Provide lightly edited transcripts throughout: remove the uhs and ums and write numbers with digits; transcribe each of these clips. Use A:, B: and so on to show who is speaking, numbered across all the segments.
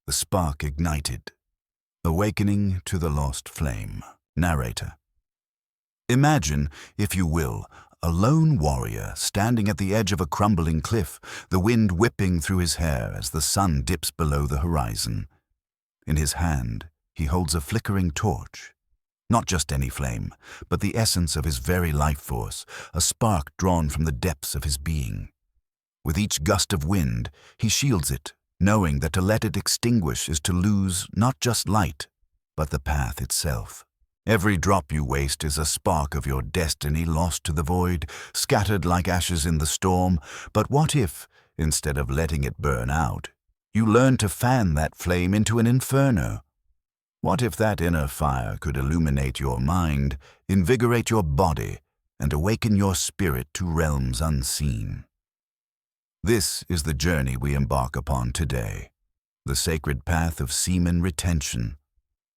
A: The spark ignited. Awakening to the lost flame. Narrator. Imagine, if you will, a lone warrior standing at the edge of a crumbling cliff, the wind whipping through his hair as the sun dips below the horizon. In his hand, he holds a flickering torch. Not just any flame, but the essence of his very life force, a spark drawn from the depths of his being. With each gust of wind, he shields it, knowing that to let it extinguish is to lose not just light, but the path itself. Every drop you waste is a spark of your destiny lost to the void, scattered like ashes in the storm. But what if, instead of letting it burn out, you learn to fan that flame into an inferno? What if that inner fire could illuminate your mind, invigorate your body, and awaken your spirit to realms unseen? This is the journey we embark upon today, the sacred path of semen retention.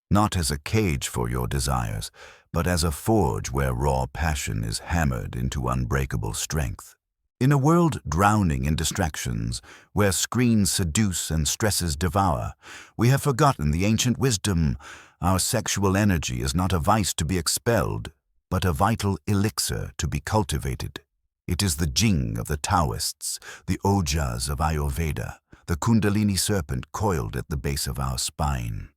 A: Not as a cage for your desires, but as a forge where raw passion is hammered into unbreakable strength. In a world drowning in distractions, where screens seduce and stresses devour, we have forgotten the ancient wisdom. Our sexual energy is not a vice to be expelled, but a vital elixir to be cultivated. It is the Jing of the Taoists, the Ojas of Ayurveda, the Kundalini serpent coiled at the base of our spine.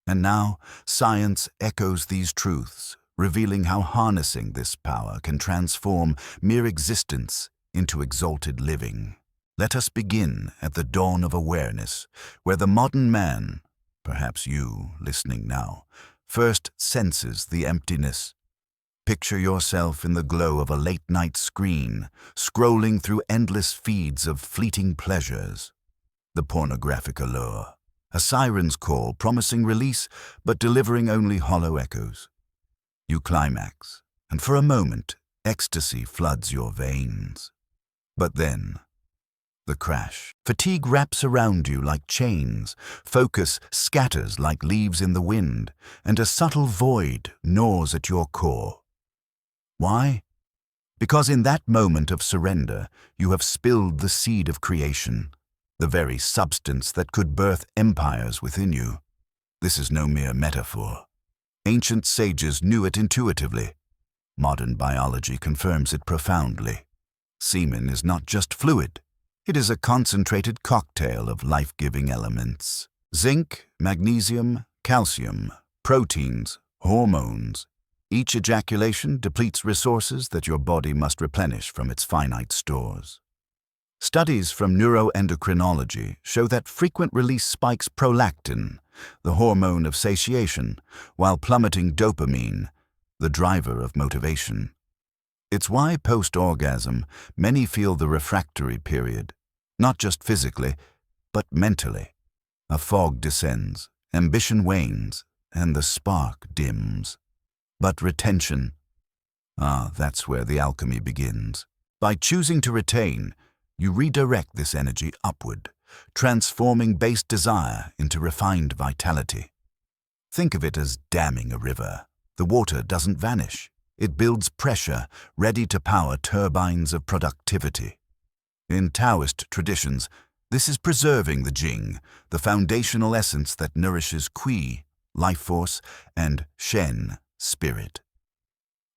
A: And now, science echoes these truths, revealing how harnessing this power can transform mere existence into exalted living. Let us begin at the dawn of awareness, where the modern man, perhaps you, listening now, first senses the emptiness. Picture yourself in the glow of a late-night screen, scrolling through endless feeds of fleeting pleasures. The pornographic allure. A siren's call promising release, but delivering only hollow echoes. You climax, and for a moment, ecstasy floods your veins. But then, the crash. Fatigue wraps around you like chains, focus scatters like leaves in the wind, and a subtle void gnaws at your core. Why? Because in that moment of surrender, you have spilled the seed of creation, the very substance that could birth empires within you. This is no mere metaphor. Ancient sages knew it intuitively. Modern biology confirms it profoundly. Semen is not just fluid. It is a concentrated cocktail of life-giving elements. Zinc, magnesium, calcium, proteins, hormones. Each ejaculation depletes resources that your body must replenish from its finite stores. Studies from neuroendocrinology show that frequent release spikes prolactin, the hormone of satiation, while plummeting dopamine, the driver of motivation. It's why post-orgasm many feel the refractory period, not just physically, but mentally. A fog descends, ambition wanes, and the spark dims. But retention, that's where the alchemy begins. By choosing to retain, you redirect this energy upward, transforming base desire into refined vitality. Think of it as damming a river. The water doesn't vanish. It builds pressure, ready to power turbines of productivity. In Taoist traditions, this is preserving the Jing, the foundational essence that nourishes Qi, life force, and Shen, spirit.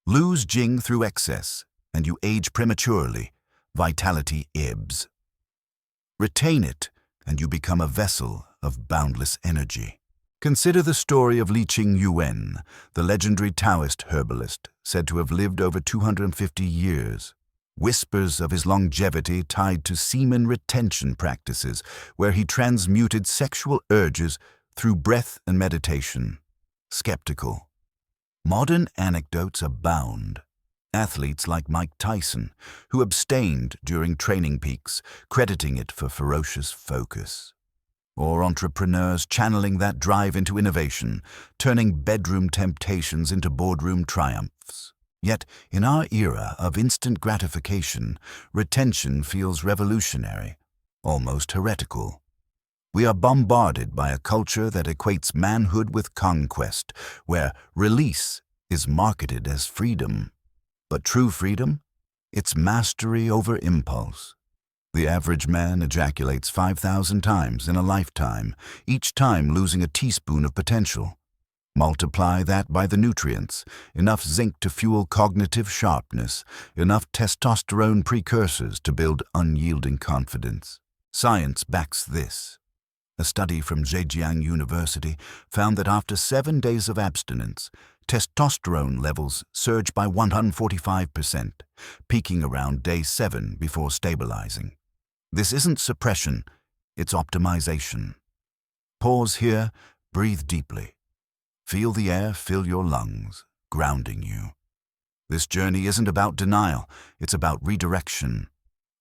A: Lose Jing through excess, and you age prematurely. Vitality ebbs. Retain it, and you become a vessel of boundless energy. Consider the story of Li Qing Yuan, the legendary Taoist herbalist, said to have lived over 250 years. Whispers of his longevity tied to semen retention practices, where he transmuted sexual urges through breath and meditation. Skeptical. Modern anecdotes abound. Athletes like Mike Tyson, who abstained during training peaks, crediting it for ferocious focus. Or entrepreneurs channeling that drive into innovation, turning bedroom temptations into boardroom triumphs. Yet, in our era of instant gratification, retention feels revolutionary, almost heretical. We are bombarded by a culture that equates manhood with conquest, where release is marketed as freedom. But true freedom? It's mastery over impulse. The average man ejaculates 5,000 times in a lifetime, each time losing a teaspoon of potential. Multiply that by the nutrients, enough zinc to fuel cognitive sharpness, enough testosterone precursors to build unyielding confidence. Science backs this. A study from Zhejiang University found that after 7 days of abstinence, testosterone levels surge by 145%, peaking around day 7 before stabilizing. This isn't suppression, it's optimization. Pause here, breathe deeply. Feel the air fill your lungs, grounding you. This journey isn't about denial, it's about redirection.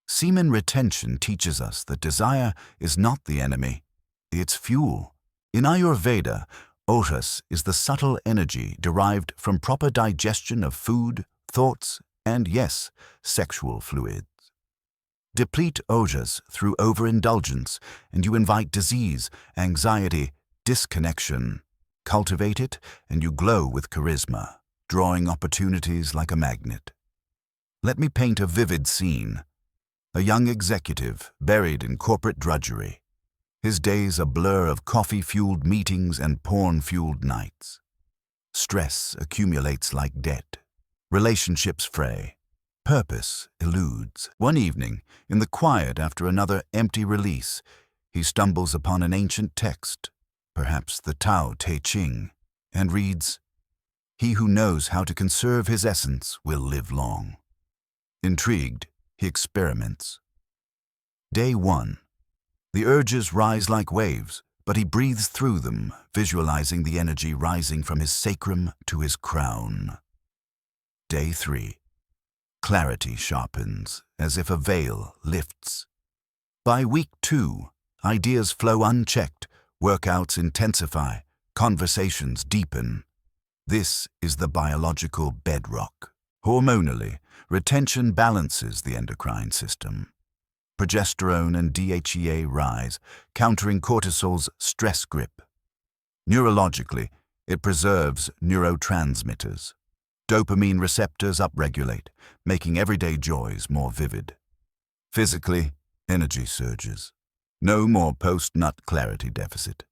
A: Semen retention teaches us that desire is not the enemy, it's fuel. In Ayurveda, ojas is the subtle energy derived from proper digestion of food, thoughts, and yes, sexual fluids. Deplete ojas through overindulgence, and you invite disease, anxiety, disconnection. Cultivate it, and you glow with charisma, drawing opportunities like a magnet. Let me paint a vivid scene. A young executive buried in corporate drudgery. His days a blur of coffee-fueled meetings and porn-fueled nights. Stress accumulates like debt. Relationships fray. Purpose eludes. One evening, in the quiet after another empty release, he stumbles upon an ancient text, perhaps the Tao Te Ching, and reads, "He who knows how to conserve his essence will live long." Intrigued, he experiments. Day 1. The urges rise like waves, but he breathes through them, visualizing the energy rising from his sacrum to his crown. Day 3. Clarity sharpens, as if a veil lifts. By week 2, ideas flow unchecked, workouts intensify, conversations deepen. This is the biological bedrock. Hormonally, retention balances the endocrine system. Progesterone and DHEA rise, countering cortisol's stress grip. Neurologically, it preserves neurotransmitters. Dopamine receptors upregulate, making everyday joys more vivid. Physically, energy surges. No more post-nut clarity deficit.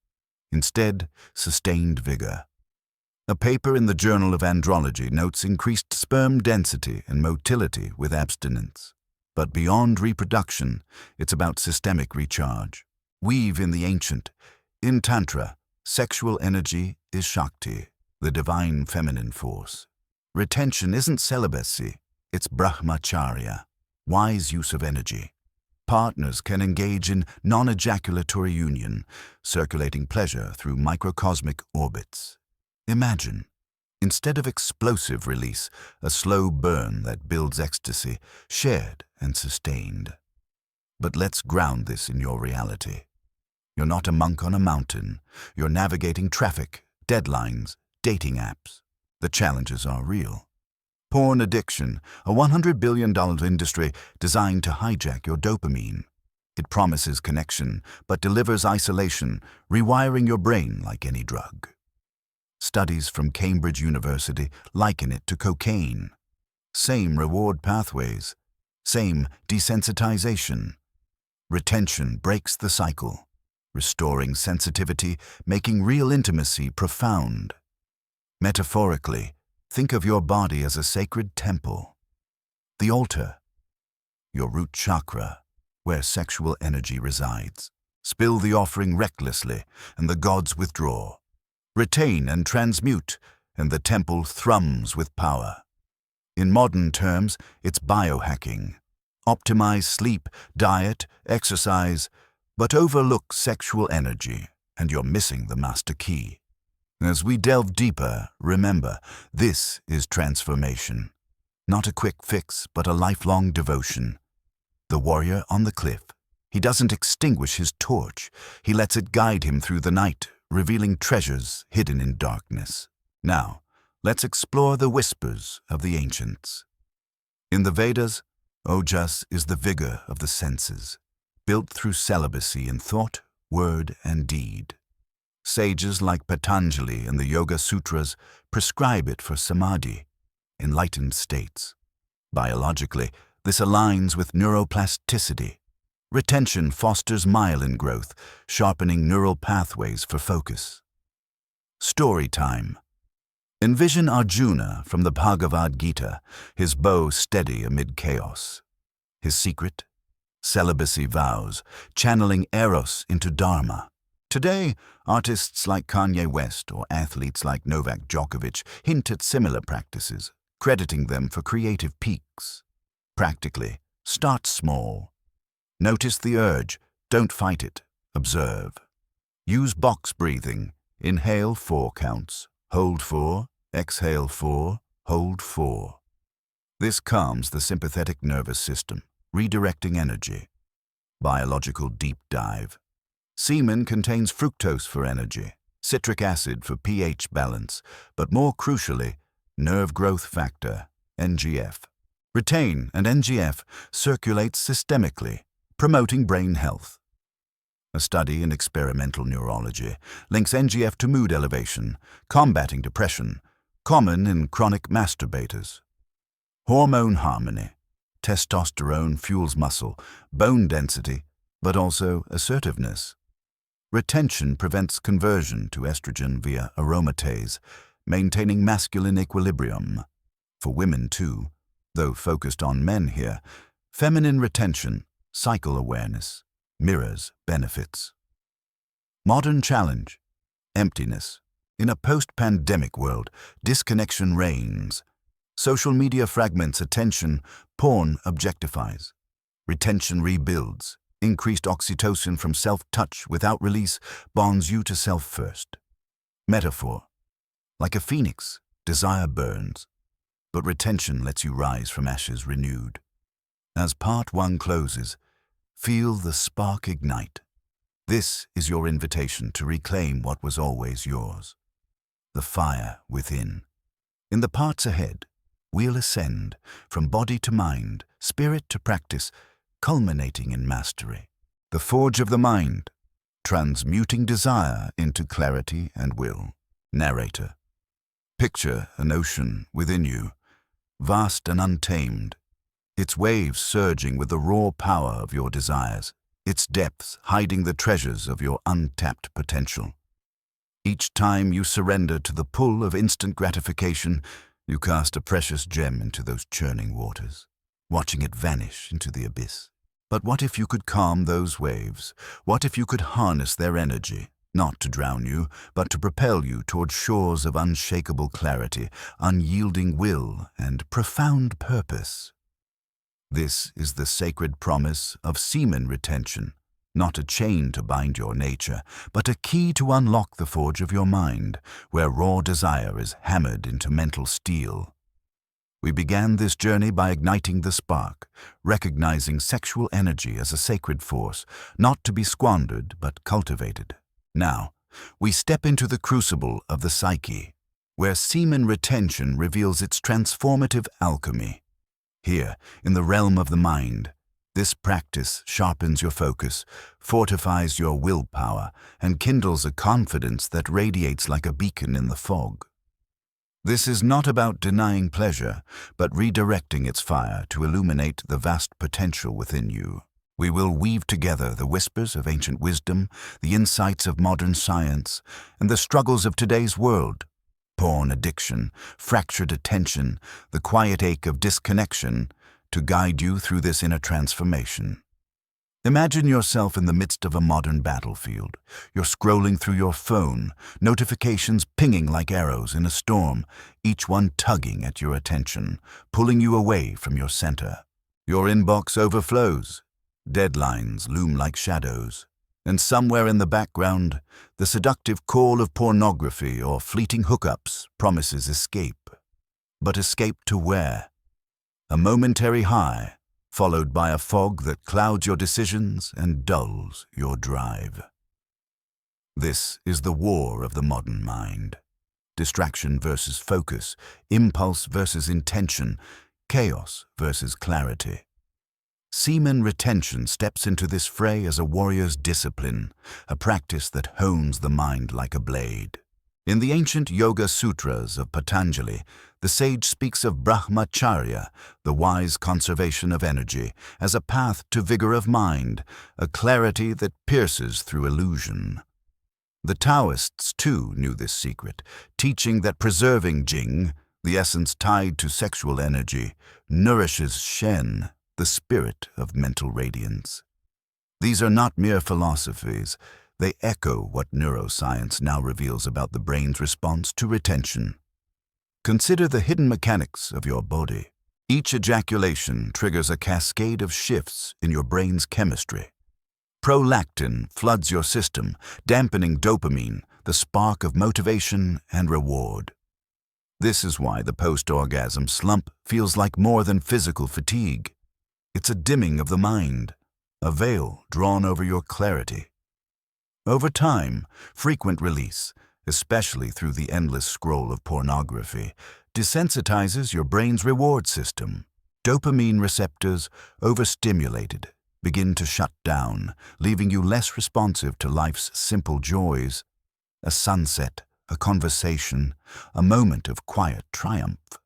A: Instead, sustained vigor. A paper in the Journal of Andrology notes increased sperm density and motility with abstinence. But beyond reproduction, it's about systemic recharge. Weave in the ancient. In Tantra, sexual energy is Shakti, the divine feminine force. Retention isn't celibacy, it's brahmacharya, wise use of energy. Partners can engage in non-ejaculatory union, circulating pleasure through microcosmic orbits. Imagine, instead of explosive release, a slow burn that builds ecstasy, shared and sustained. But let's ground this in your reality. You're not a monk on a mountain. You're navigating traffic, deadlines, dating apps. The challenges are real. Porn addiction, a $100 billion industry designed to hijack your dopamine. It promises connection, but delivers isolation, rewiring your brain like any drug. Studies from Cambridge University liken it to cocaine. Same reward pathways, same desensitization. Retention breaks the cycle, restoring sensitivity, making real intimacy profound. Metaphorically, think of your body as a sacred temple. The altar, your root chakra, where sexual energy resides. Spill the offering recklessly, and the gods withdraw. Retain and transmute, and the temple thrums with power. In modern terms, it's biohacking. Optimize sleep, diet, exercise, but overlook sexual energy, and you're missing the master key. As we delve deeper, remember, this is transformation. Not a quick fix, but a lifelong devotion. The warrior on the cliff. He doesn't extinguish his torch. He lets it guide him through the night, revealing treasures hidden in darkness. Now, let's explore the whispers of the ancients. In the Vedas, ojas is the vigor of the senses, built through celibacy in thought, word, and deed. Sages like Patanjali and the Yoga Sutras prescribe it for samadhi, enlightened states. Biologically, this aligns with neuroplasticity. Retention fosters myelin growth, sharpening neural pathways for focus. Story time. Envision Arjuna from the Bhagavad Gita, his bow steady amid chaos. His secret? Celibacy vows, channeling Eros into Dharma. Today, artists like Kanye West or athletes like Novak Djokovic hint at similar practices, crediting them for creative peaks. Practically, start small. Notice the urge, don't fight it, observe. Use box breathing, inhale 4 counts, hold 4, exhale 4, hold 4. This calms the sympathetic nervous system, redirecting energy. Biological deep dive. Semen contains fructose for energy, citric acid for pH balance, but more crucially, nerve growth factor, NGF. Retain and NGF circulates systemically, promoting brain health. A study in experimental neurology links NGF to mood elevation, combating depression, common in chronic masturbators. Hormone harmony. Testosterone fuels muscle, bone density, but also assertiveness. Retention prevents conversion to estrogen via aromatase, maintaining masculine equilibrium. For women too, though focused on men here, feminine retention, cycle awareness, mirrors benefits. Modern challenge. Emptiness. In a post-pandemic world, disconnection reigns. Social media fragments attention, porn objectifies. Retention rebuilds. Increased oxytocin from self-touch without release bonds you to self first. Metaphor. Like a phoenix, desire burns, but retention lets you rise from ashes renewed. As part 1 closes, feel the spark ignite. This is your invitation to reclaim what was always yours. The fire within. In the parts ahead, we'll ascend from body to mind, spirit to practice, culminating in mastery. The forge of the mind, transmuting desire into clarity and will. Narrator. Picture an ocean within you, vast and untamed, its waves surging with the raw power of your desires, its depths hiding the treasures of your untapped potential. Each time you surrender to the pull of instant gratification, you cast a precious gem into those churning waters, watching it vanish into the abyss. But what if you could calm those waves? What if you could harness their energy, not to drown you, but to propel you toward shores of unshakable clarity, unyielding will, and profound purpose? This is the sacred promise of semen retention, not a chain to bind your nature, but a key to unlock the forge of your mind, where raw desire is hammered into mental steel. We began this journey by igniting the spark, recognizing sexual energy as a sacred force, not to be squandered but cultivated. Now, we step into the crucible of the psyche, where semen retention reveals its transformative alchemy. Here, in the realm of the mind, this practice sharpens your focus, fortifies your willpower, and kindles a confidence that radiates like a beacon in the fog. This is not about denying pleasure, but redirecting its fire to illuminate the vast potential within you. We will weave together the whispers of ancient wisdom, the insights of modern science, and the struggles of today's world. Porn addiction, fractured attention, the quiet ache of disconnection, to guide you through this inner transformation. Imagine yourself in the midst of a modern battlefield. You're scrolling through your phone, notifications pinging like arrows in a storm, each one tugging at your attention, pulling you away from your center. Your inbox overflows. Deadlines loom like shadows. And somewhere in the background, the seductive call of pornography or fleeting hookups promises escape. But escape to where? A momentary high, followed by a fog that clouds your decisions and dulls your drive. This is the war of the modern mind. Distraction versus focus, impulse versus intention, chaos versus clarity. Semen retention steps into this fray as a warrior's discipline, a practice that hones the mind like a blade. In the ancient Yoga Sutras of Patanjali, the sage speaks of brahmacharya, the wise conservation of energy, as a path to vigor of mind, a clarity that pierces through illusion. The Taoists, too, knew this secret, teaching that preserving jing, the essence tied to sexual energy, nourishes shen, the spirit of mental radiance. These are not mere philosophies. They echo what neuroscience now reveals about the brain's response to retention. Consider the hidden mechanics of your body. Each ejaculation triggers a cascade of shifts in your brain's chemistry. Prolactin floods your system, dampening dopamine, the spark of motivation and reward. This is why the post-orgasm slump feels like more than physical fatigue. It's a dimming of the mind, a veil drawn over your clarity. Over time, frequent release, especially through the endless scroll of pornography, desensitizes your brain's reward system. Dopamine receptors, overstimulated, begin to shut down, leaving you less responsive to life's simple joys. A sunset, a conversation, a moment of quiet triumph.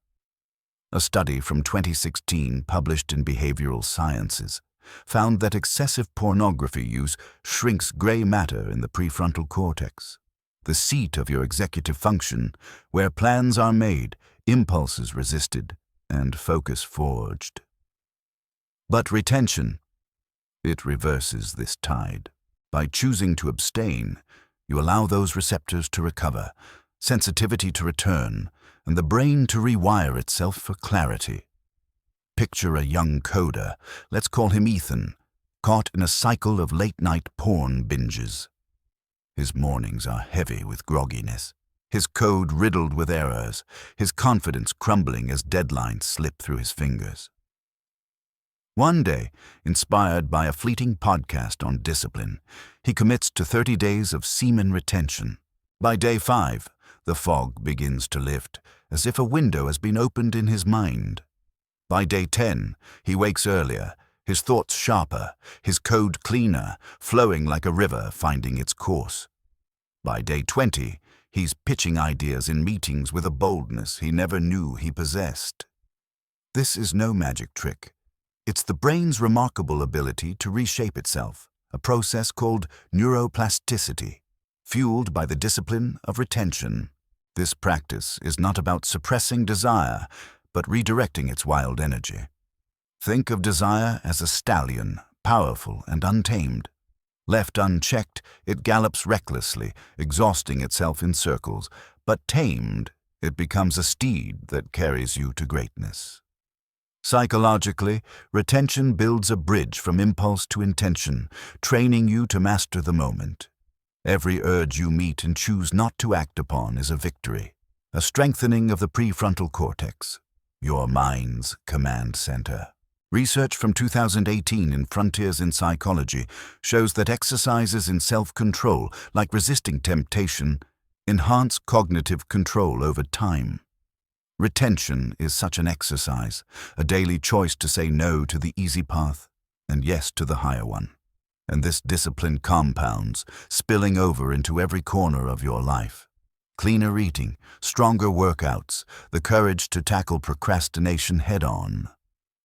A: A study from 2016 published in Behavioral Sciences found that excessive pornography use shrinks gray matter in the prefrontal cortex, the seat of your executive function, where plans are made, impulses resisted, and focus forged. But retention, it reverses this tide. By choosing to abstain, you allow those receptors to recover, sensitivity to return, and the brain to rewire itself for clarity. Picture a young coder, let's call him Ethan, caught in a cycle of late-night porn binges. His mornings are heavy with grogginess, his code riddled with errors, his confidence crumbling as deadlines slip through his fingers. One day, inspired by a fleeting podcast on discipline, he commits to 30 days of semen retention. By day 5, the fog begins to lift, as if a window has been opened in his mind. By day 10, he wakes earlier, his thoughts sharper, his code cleaner, flowing like a river finding its course. By day 20, he's pitching ideas in meetings with a boldness he never knew he possessed. This is no magic trick. It's the brain's remarkable ability to reshape itself, a process called neuroplasticity, fueled by the discipline of retention. This practice is not about suppressing desire, but redirecting its wild energy. Think of desire as a stallion, powerful and untamed. Left unchecked, it gallops recklessly, exhausting itself in circles, but tamed, it becomes a steed that carries you to greatness. Psychologically, retention builds a bridge from impulse to intention, training you to master the moment. Every urge you meet and choose not to act upon is a victory, a strengthening of the prefrontal cortex, your mind's command center. Research from 2018 in Frontiers in Psychology shows that exercises in self-control, like resisting temptation, enhance cognitive control over time. Retention is such an exercise, a daily choice to say no to the easy path and yes to the higher one. And this discipline compounds, spilling over into every corner of your life. Cleaner eating, stronger workouts, the courage to tackle procrastination head-on.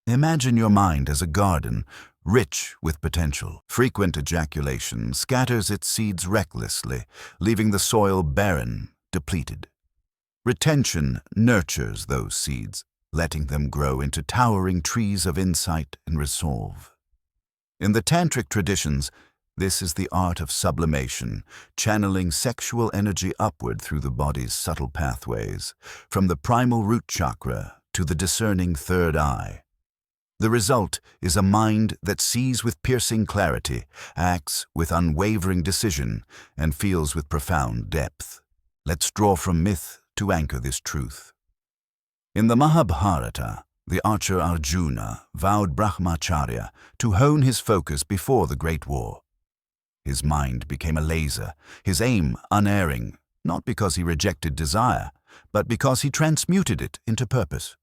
A: Imagine your mind as a garden, rich with potential. Frequent ejaculation scatters its seeds recklessly, leaving the soil barren, depleted. Retention nurtures those seeds, letting them grow into towering trees of insight and resolve. In the tantric traditions, this is the art of sublimation, channeling sexual energy upward through the body's subtle pathways, from the primal root chakra to the discerning third eye. The result is a mind that sees with piercing clarity, acts with unwavering decision, and feels with profound depth. Let's draw from myth to anchor this truth. In the Mahabharata, the archer Arjuna vowed brahmacharya to hone his focus before the Great War. His mind became a laser, his aim unerring, not because he rejected desire, but because he transmuted it into purpose.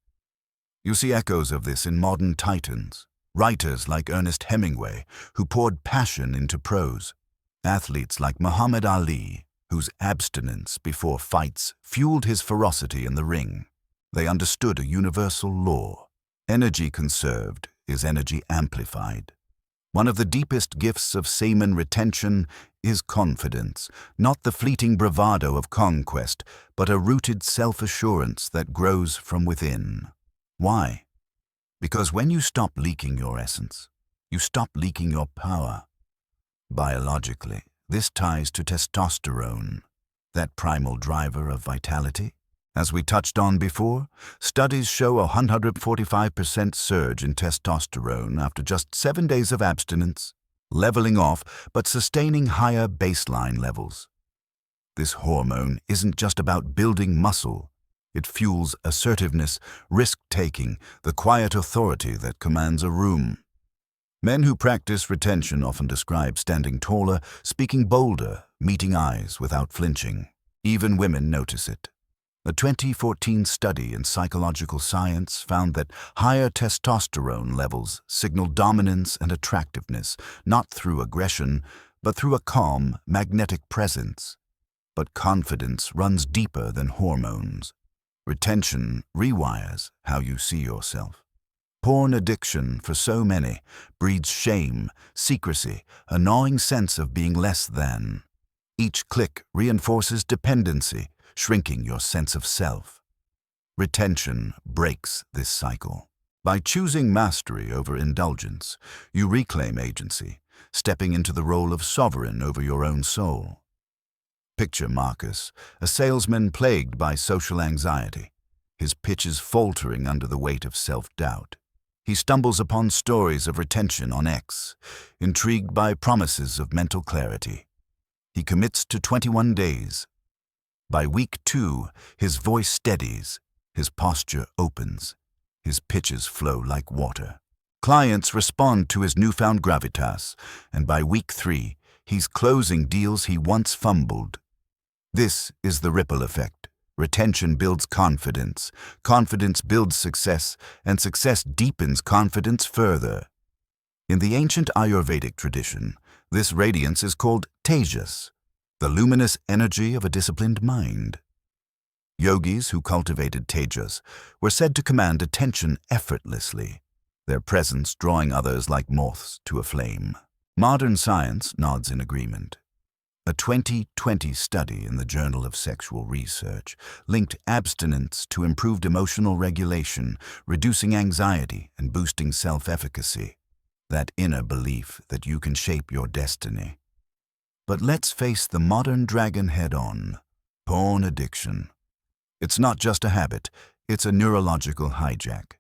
A: You see echoes of this in modern titans, writers like Ernest Hemingway, who poured passion into prose, athletes like Muhammad Ali, who whose abstinence before fights fueled his ferocity in the ring. They understood a universal law. Energy conserved is energy amplified. One of the deepest gifts of semen retention is confidence, not the fleeting bravado of conquest, but a rooted self-assurance that grows from within. Why? Because when you stop leaking your essence, you stop leaking your power. Biologically, this ties to testosterone, that primal driver of vitality. As we touched on before, studies show a 145% surge in testosterone after just 7 days of abstinence, leveling off but sustaining higher baseline levels. This hormone isn't just about building muscle. It fuels assertiveness, risk-taking, the quiet authority that commands a room. Men who practice retention often describe standing taller, speaking bolder, meeting eyes without flinching. Even women notice it. A 2014 study in psychological science found that higher testosterone levels signal dominance and attractiveness, not through aggression, but through a calm, magnetic presence. But confidence runs deeper than hormones. Retention rewires how you see yourself. Porn addiction, for so many, breeds shame, secrecy, a gnawing sense of being less than. Each click reinforces dependency, shrinking your sense of self. Retention breaks this cycle. By choosing mastery over indulgence, you reclaim agency, stepping into the role of sovereign over your own soul. Picture Marcus, a salesman plagued by social anxiety, his pitches faltering under the weight of self-doubt. He stumbles upon stories of retention on X, intrigued by promises of mental clarity. He commits to 21 days. By week 2, his voice steadies, his posture opens, his pitches flow like water. Clients respond to his newfound gravitas, and by week 3, he's closing deals he once fumbled. This is the ripple effect. Retention builds confidence, confidence builds success, and success deepens confidence further. In the ancient Ayurvedic tradition, this radiance is called tejas, the luminous energy of a disciplined mind. Yogis who cultivated tejas were said to command attention effortlessly, their presence drawing others like moths to a flame. Modern science nods in agreement. A 2020 study in the Journal of Sexual Research linked abstinence to improved emotional regulation, reducing anxiety and boosting self-efficacy, that inner belief that you can shape your destiny. But let's face the modern dragon head-on: porn addiction. It's not just a habit, it's a neurological hijack.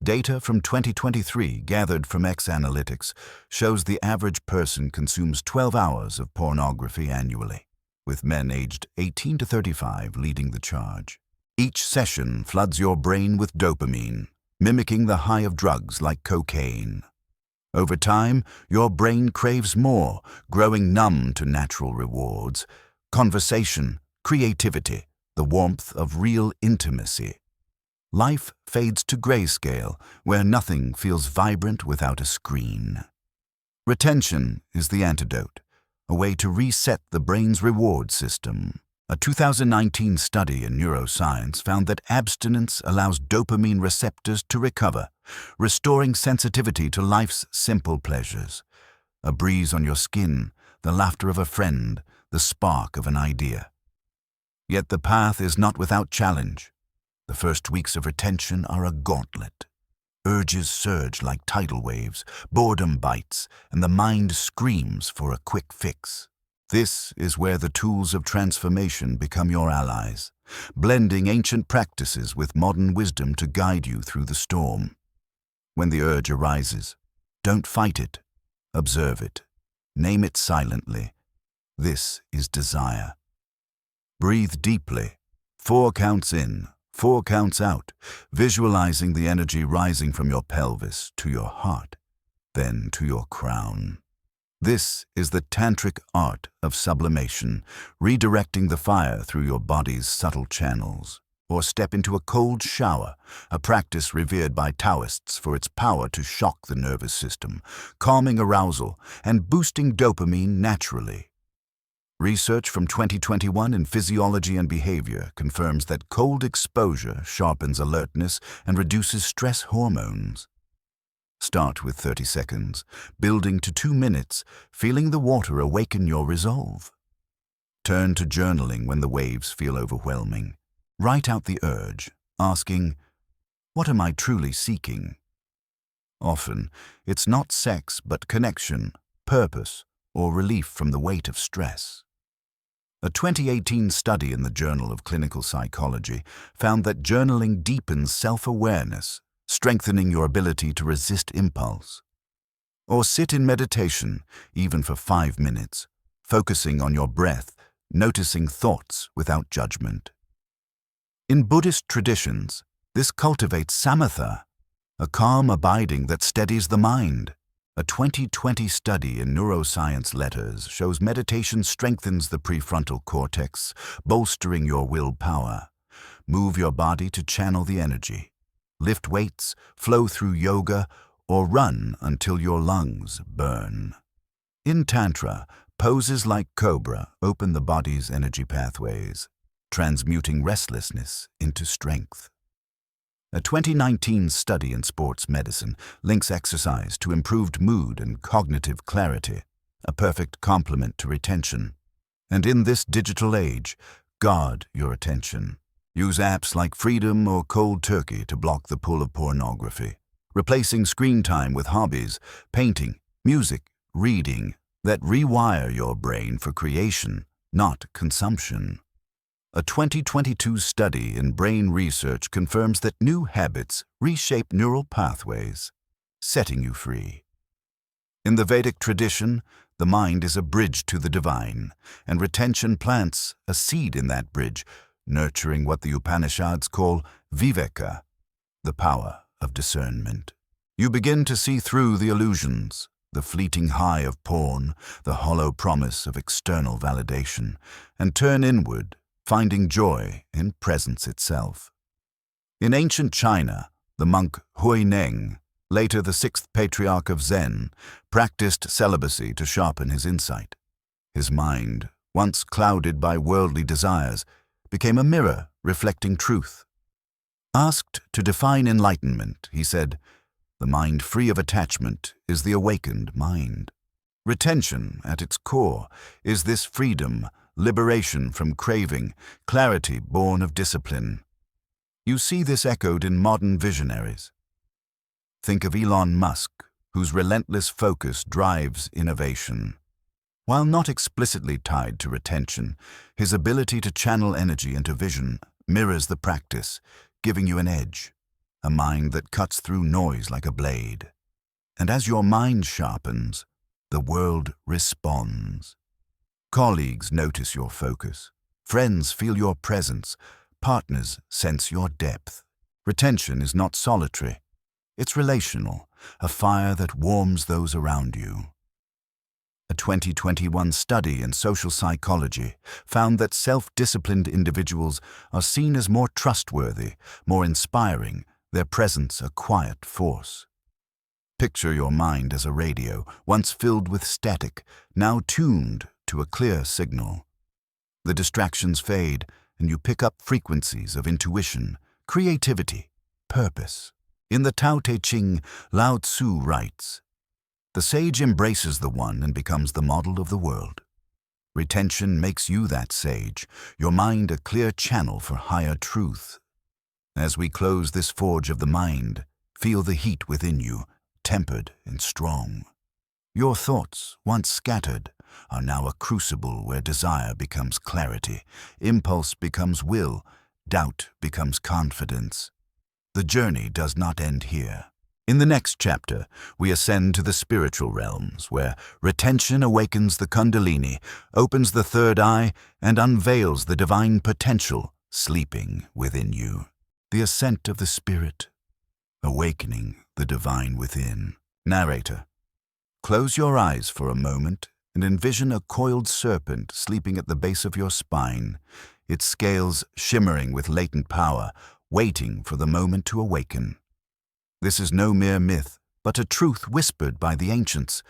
A: Data from 2023 gathered from X Analytics shows the average person consumes 12 hours of pornography annually, with men aged 18 to 35 leading the charge. Each session floods your brain with dopamine, mimicking the high of drugs like cocaine. Over time, your brain craves more, growing numb to natural rewards, conversation, creativity, the warmth of real intimacy. Life fades to grayscale, where nothing feels vibrant without a screen. Retention is the antidote, a way to reset the brain's reward system. A 2019 study in neuroscience found that abstinence allows dopamine receptors to recover, restoring sensitivity to life's simple pleasures. A breeze on your skin, the laughter of a friend, the spark of an idea. Yet the path is not without challenge. The first weeks of retention are a gauntlet. Urges surge like tidal waves, boredom bites, and the mind screams for a quick fix. This is where the tools of transformation become your allies, blending ancient practices with modern wisdom to guide you through the storm. When the urge arises, don't fight it. Observe it. Name it silently. This is desire. Breathe deeply. 4 counts in, 4 counts out, visualizing the energy rising from your pelvis to your heart, then to your crown. This is the tantric art of sublimation, redirecting the fire through your body's subtle channels. Or step into a cold shower, a practice revered by Taoists for its power to shock the nervous system, calming arousal and boosting dopamine naturally. Research from 2021 in physiology and behavior confirms that cold exposure sharpens alertness and reduces stress hormones. Start with 30 seconds, building to 2 minutes, feeling the water awaken your resolve. Turn to journaling when the waves feel overwhelming. Write out the urge, asking, "What am I truly seeking?" Often, it's not sex but connection, purpose, or relief from the weight of stress. A 2018 study in the Journal of Clinical Psychology found that journaling deepens self-awareness, strengthening your ability to resist impulse. Or sit in meditation, even for 5 minutes, focusing on your breath, noticing thoughts without judgment. In Buddhist traditions, this cultivates samatha, a calm abiding that steadies the mind. A 2020 study in Neuroscience Letters shows meditation strengthens the prefrontal cortex, bolstering your willpower. Move your body to channel the energy. Lift weights, flow through yoga, or run until your lungs burn. In Tantra, poses like cobra open the body's energy pathways, transmuting restlessness into strength. A 2019 study in sports medicine links exercise to improved mood and cognitive clarity, a perfect complement to retention. And in this digital age, guard your attention. Use apps like Freedom or Cold Turkey to block the pull of pornography, replacing screen time with hobbies, painting, music, reading, that rewire your brain for creation, not consumption. A 2022 study in brain research confirms that new habits reshape neural pathways, setting you free. In the Vedic tradition, the mind is a bridge to the divine, and retention plants a seed in that bridge, nurturing what the Upanishads call viveka, the power of discernment. You begin to see through the illusions, the fleeting high of porn, the hollow promise of external validation, and turn inward, finding joy in presence itself. In ancient China, the monk Huineng, later the 6th patriarch of Zen, practiced celibacy to sharpen his insight. His mind, once clouded by worldly desires, became a mirror reflecting truth. Asked to define enlightenment, he said, "The mind free of attachment is the awakened mind." Retention, at its core, is this freedom, liberation from craving, clarity born of discipline. You see this echoed in modern visionaries. Think of Elon Musk, whose relentless focus drives innovation. While not explicitly tied to retention, his ability to channel energy into vision mirrors the practice, giving you an edge, a mind that cuts through noise like a blade. And as your mind sharpens, the world responds. Colleagues notice your focus. Friends feel your presence. Partners sense your depth. Retention is not solitary. It's relational, a fire that warms those around you. A 2021 study in social psychology found that self-disciplined individuals are seen as more trustworthy, more inspiring, their presence a quiet force. Picture your mind as a radio, once filled with static, now tuned to a clear signal. The distractions fade, and you pick up frequencies of intuition, creativity, purpose. In the Tao Te Ching, Lao Tzu writes, "The sage embraces the one and becomes the model of the world." Retention makes you that sage, your mind a clear channel for higher truth. As we close this forge of the mind, feel the heat within you, tempered and strong. Your thoughts, once scattered, are now a crucible where desire becomes clarity, impulse becomes will, doubt becomes confidence. The journey does not end here. In the next chapter, we ascend to the spiritual realms, where retention awakens the Kundalini, opens the third eye, and unveils the divine potential sleeping within you. The ascent of the spirit, awakening the divine within. Narrator. Close your eyes for a moment and envision a coiled serpent sleeping at the base of your spine, its scales shimmering with latent power, waiting for the moment to awaken. This is no mere myth, but a truth whispered by the ancients.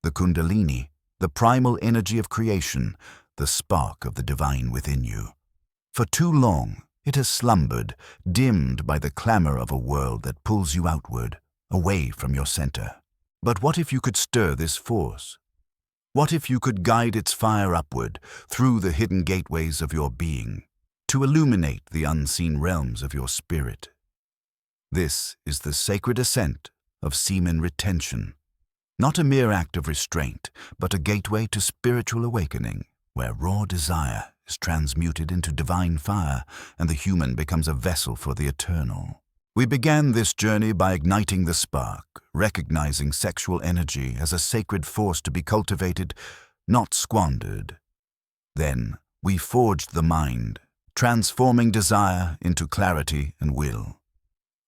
A: The Kundalini, the primal energy of creation, the spark of the divine within you. For too long, it has slumbered, dimmed by the clamor of a world that pulls you outward, away from your center. But what if you could stir this force? What if you could guide its fire upward, through the hidden gateways of your being, to illuminate the unseen realms of your spirit? This is the sacred ascent of semen retention, not a mere act of restraint, but a gateway to spiritual awakening, where raw desire is transmuted into divine fire and the human becomes a vessel for the eternal. We began this journey by igniting the spark, recognizing sexual energy as a sacred force to be cultivated, not squandered. Then we forged the mind, transforming desire into clarity and will.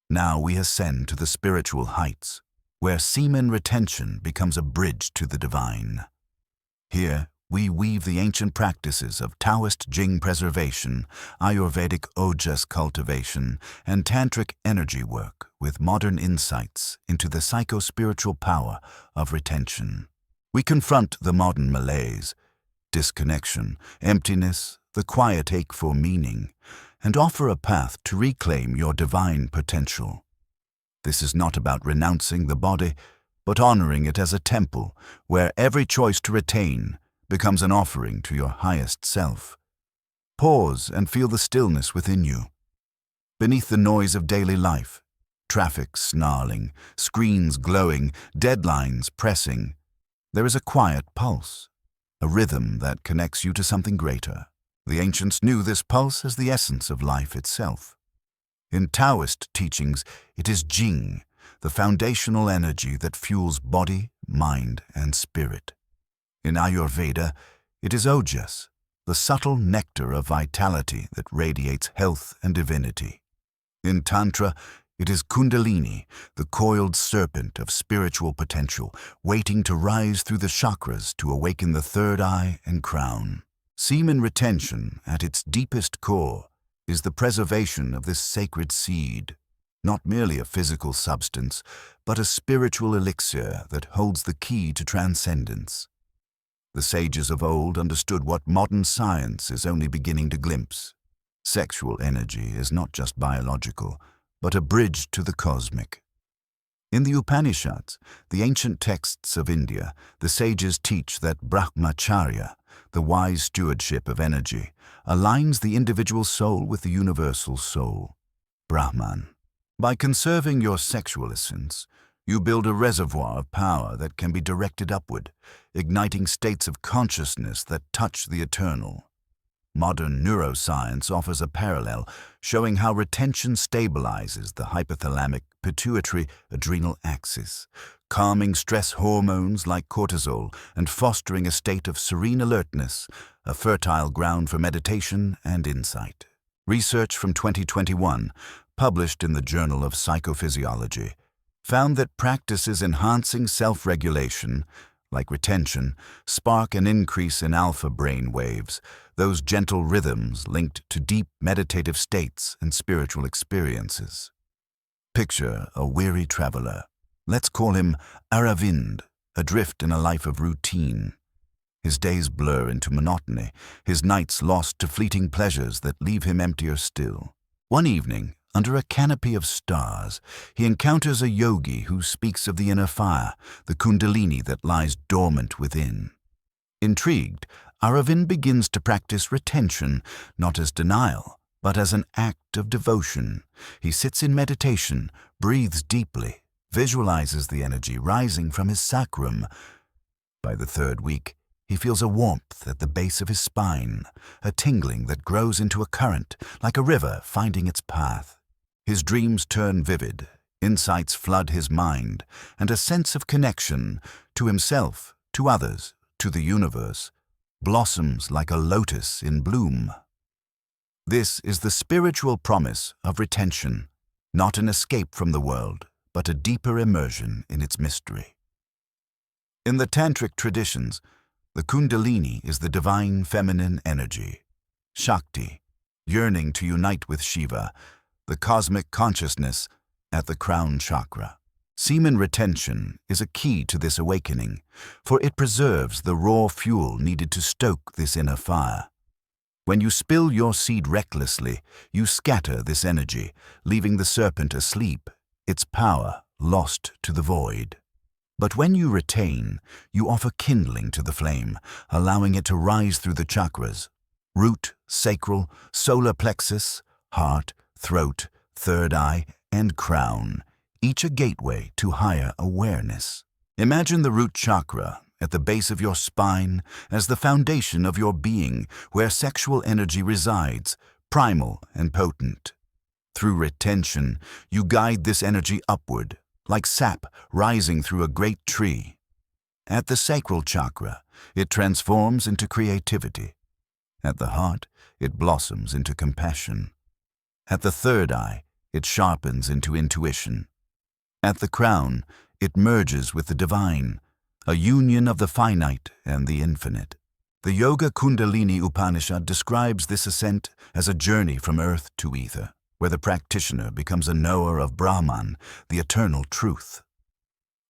A: Now we ascend to the spiritual heights, where semen retention becomes a bridge to the divine. Here, we weave the ancient practices of Taoist Jing preservation, Ayurvedic Ojas cultivation, and Tantric energy work with modern insights into the psycho-spiritual power of retention. We confront the modern malaise, disconnection, emptiness, the quiet ache for meaning, and offer a path to reclaim your divine potential. This is not about renouncing the body, but honoring it as a temple where every choice to retain becomes an offering to your highest self. Pause and feel the stillness within you. Beneath the noise of daily life, traffic snarling, screens glowing, deadlines pressing, there is a quiet pulse, a rhythm that connects you to something greater. The ancients knew this pulse as the essence of life itself. In Taoist teachings, it is Jing, the foundational energy that fuels body, mind, and spirit. In Ayurveda, it is Ojas, the subtle nectar of vitality that radiates health and divinity. In Tantra, it is Kundalini, the coiled serpent of spiritual potential, waiting to rise through the chakras to awaken the third eye and crown. Semen retention, at its deepest core, is the preservation of this sacred seed, not merely a physical substance, but a spiritual elixir that holds the key to transcendence. The sages of old understood what modern science is only beginning to glimpse. Sexual energy is not just biological, but a bridge to the cosmic. In the Upanishads, the ancient texts of India, the sages teach that Brahmacharya, the wise stewardship of energy, aligns the individual soul with the universal soul, Brahman. By conserving your sexual essence, you build a reservoir of power that can be directed upward, igniting states of consciousness that touch the eternal. Modern neuroscience offers a parallel, showing how retention stabilizes the hypothalamic pituitary adrenal axis, calming stress hormones like cortisol and fostering a state of serene alertness, a fertile ground for meditation and insight. Research from 2021, published in the Journal of Psychophysiology, found that practices enhancing self-regulation, like retention, spark an increase in alpha brain waves, those gentle rhythms linked to deep meditative states and spiritual experiences. Picture a weary traveler. Let's call him Aravind, adrift in a life of routine. His days blur into monotony, his nights lost to fleeting pleasures that leave him emptier still. One evening, under a canopy of stars, he encounters a yogi who speaks of the inner fire, the kundalini that lies dormant within. Intrigued, Aravind begins to practice retention, not as denial, but as an act of devotion. He sits in meditation, breathes deeply, visualizes the energy rising from his sacrum. By the third week, he feels a warmth at the base of his spine, a tingling that grows into a current, like a river finding its path. His dreams turn vivid, insights flood his mind, and a sense of connection to himself, to others, to the universe, blossoms like a lotus in bloom. This is the spiritual promise of retention, not an escape from the world, but a deeper immersion in its mystery. In the Tantric traditions, the Kundalini is the divine feminine energy, Shakti, yearning to unite with Shiva, the cosmic consciousness at the crown chakra. Semen retention is a key to this awakening, for it preserves the raw fuel needed to stoke this inner fire. When you spill your seed recklessly, you scatter this energy, leaving the serpent asleep, its power lost to the void. But when you retain, you offer kindling to the flame, allowing it to rise through the chakras: root, sacral, solar plexus, heart, throat, third eye, and crown, each a gateway to higher awareness. Imagine the root chakra at the base of your spine as the foundation of your being, where sexual energy resides, primal and potent. Through retention, you guide this energy upward, like sap rising through a great tree. At the sacral chakra, it transforms into creativity. At the heart, it blossoms into compassion. At the third eye, it sharpens into intuition. At the crown, it merges with the divine, a union of the finite and the infinite. The Yoga Kundalini Upanishad describes this ascent as a journey from earth to ether, where the practitioner becomes a knower of Brahman, the eternal truth.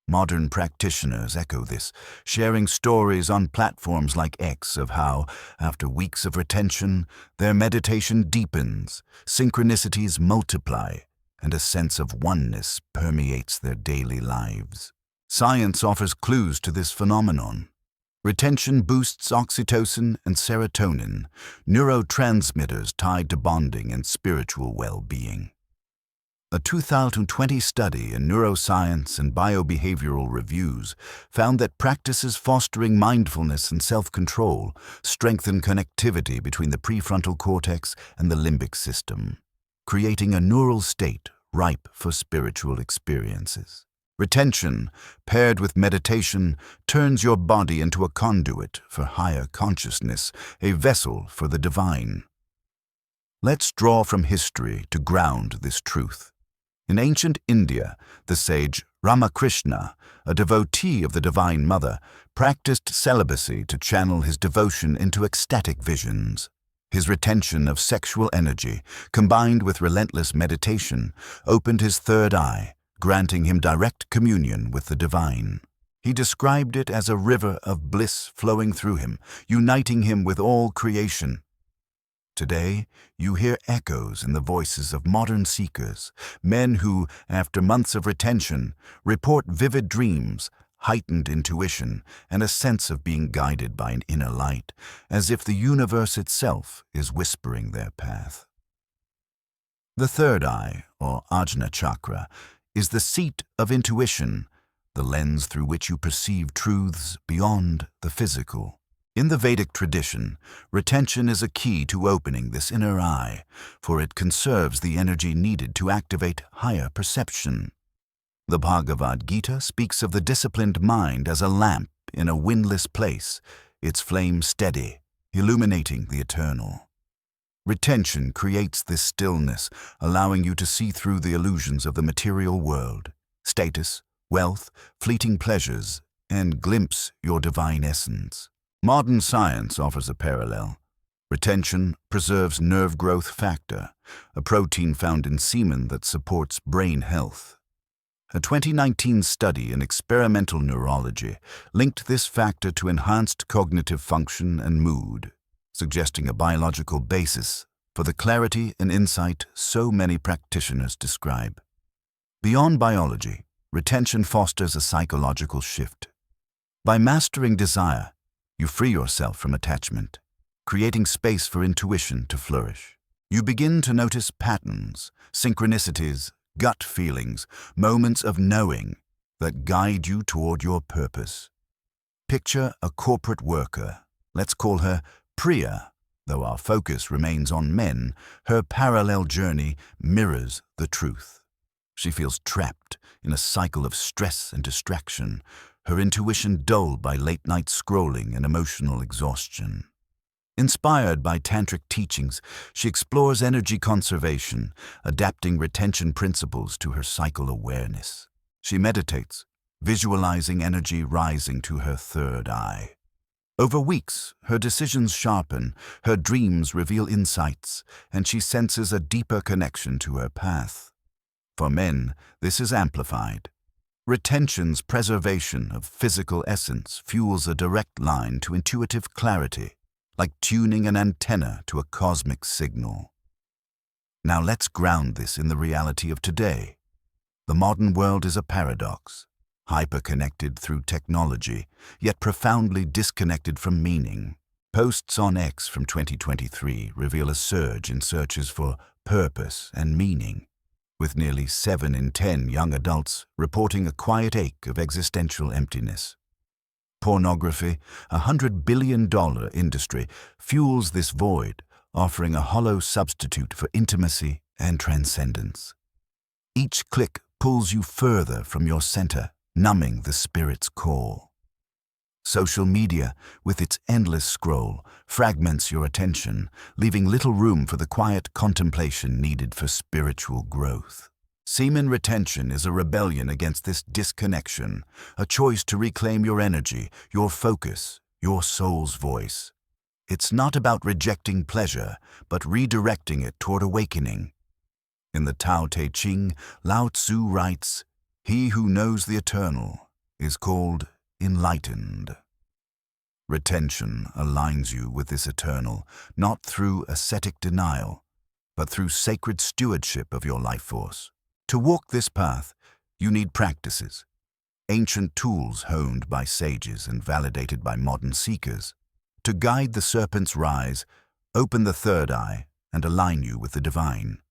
A: Modern practitioners echo this, sharing stories on platforms like X of how, after weeks of retention, their meditation deepens, synchronicities multiply, and a sense of oneness permeates their daily lives. Science offers clues to this phenomenon. Retention boosts oxytocin and serotonin, neurotransmitters tied to bonding and spiritual well-being. A 2020 study in Neuroscience and Biobehavioral Reviews found that practices fostering mindfulness and self-control strengthen connectivity between the prefrontal cortex and the limbic system, creating a neural state ripe for spiritual experiences. Retention, paired with meditation, turns your body into a conduit for higher consciousness, a vessel for the divine. Let's draw from history to ground this truth. In ancient India, the sage Ramakrishna, a devotee of the Divine Mother, practiced celibacy to channel his devotion into ecstatic visions. His retention of sexual energy, combined with relentless meditation, opened his third eye, granting him direct communion with the divine. He described it as a river of bliss flowing through him, uniting him with all creation. Today, you hear echoes in the voices of modern seekers, men who, after months of retention, report vivid dreams, heightened intuition, and a sense of being guided by an inner light, as if the universe itself is whispering their path. The third eye, or Ajna chakra, is the seat of intuition, the lens through which you perceive truths beyond the physical. In the Vedic tradition, retention is a key to opening this inner eye, for it conserves the energy needed to activate higher perception. The Bhagavad Gita speaks of the disciplined mind as a lamp in a windless place, its flame steady, illuminating the eternal. Retention creates this stillness, allowing you to see through the illusions of the material world, status, wealth, fleeting pleasures, and glimpse your divine essence. Modern science offers a parallel. Retention preserves nerve growth factor, a protein found in semen that supports brain health. A 2019 study in experimental neurology linked this factor to enhanced cognitive function and mood, suggesting a biological basis for the clarity and insight so many practitioners describe. Beyond biology, retention fosters a psychological shift. By mastering desire, you free yourself from attachment, creating space for intuition to flourish. You begin to notice patterns, synchronicities, gut feelings, moments of knowing that guide you toward your purpose. Picture a corporate worker. Let's call her Priya. Though our focus remains on men, her parallel journey mirrors the truth. She feels trapped in a cycle of stress and distraction, her intuition dulled by late-night scrolling and emotional exhaustion. Inspired by tantric teachings, she explores energy conservation, adapting retention principles to her cycle awareness. She meditates, visualizing energy rising to her third eye. Over weeks, her decisions sharpen, her dreams reveal insights, and she senses a deeper connection to her path. For men, this is amplified. Retention's preservation of physical essence fuels a direct line to intuitive clarity, like tuning an antenna to a cosmic signal. Now let's ground this in the reality of today. The modern world is a paradox, hyper-connected through technology, yet profoundly disconnected from meaning. Posts on X from 2023 reveal a surge in searches for purpose and meaning, with nearly 7 in 10 young adults reporting a quiet ache of existential emptiness. Pornography, a $100 billion industry, fuels this void, offering a hollow substitute for intimacy and transcendence. Each click pulls you further from your center, numbing the spirit's call. Social media, with its endless scroll, fragments your attention, leaving little room for the quiet contemplation needed for spiritual growth. Semen retention is a rebellion against this disconnection, a choice to reclaim your energy, your focus, your soul's voice. It's not about rejecting pleasure, but redirecting it toward awakening. In the Tao Te Ching, Lao Tzu writes, "He who knows the eternal is called enlightened." Retention aligns you with this eternal, not through ascetic denial, but through sacred stewardship of your life force. To walk this path, you need practices, ancient tools honed by sages and validated by modern seekers, to guide the serpent's rise, open the third eye, and align you with the divine.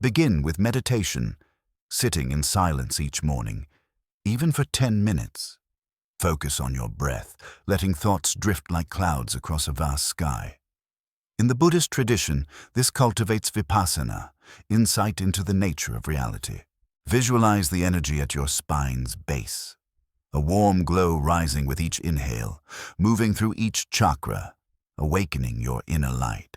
A: Begin with meditation, sitting in silence each morning, even for 10 minutes. Focus on your breath, letting thoughts drift like clouds across a vast sky. In the Buddhist tradition, this cultivates vipassana, insight into the nature of reality. Visualize the energy at your spine's base, a warm glow rising with each inhale, moving through each chakra, awakening your inner light.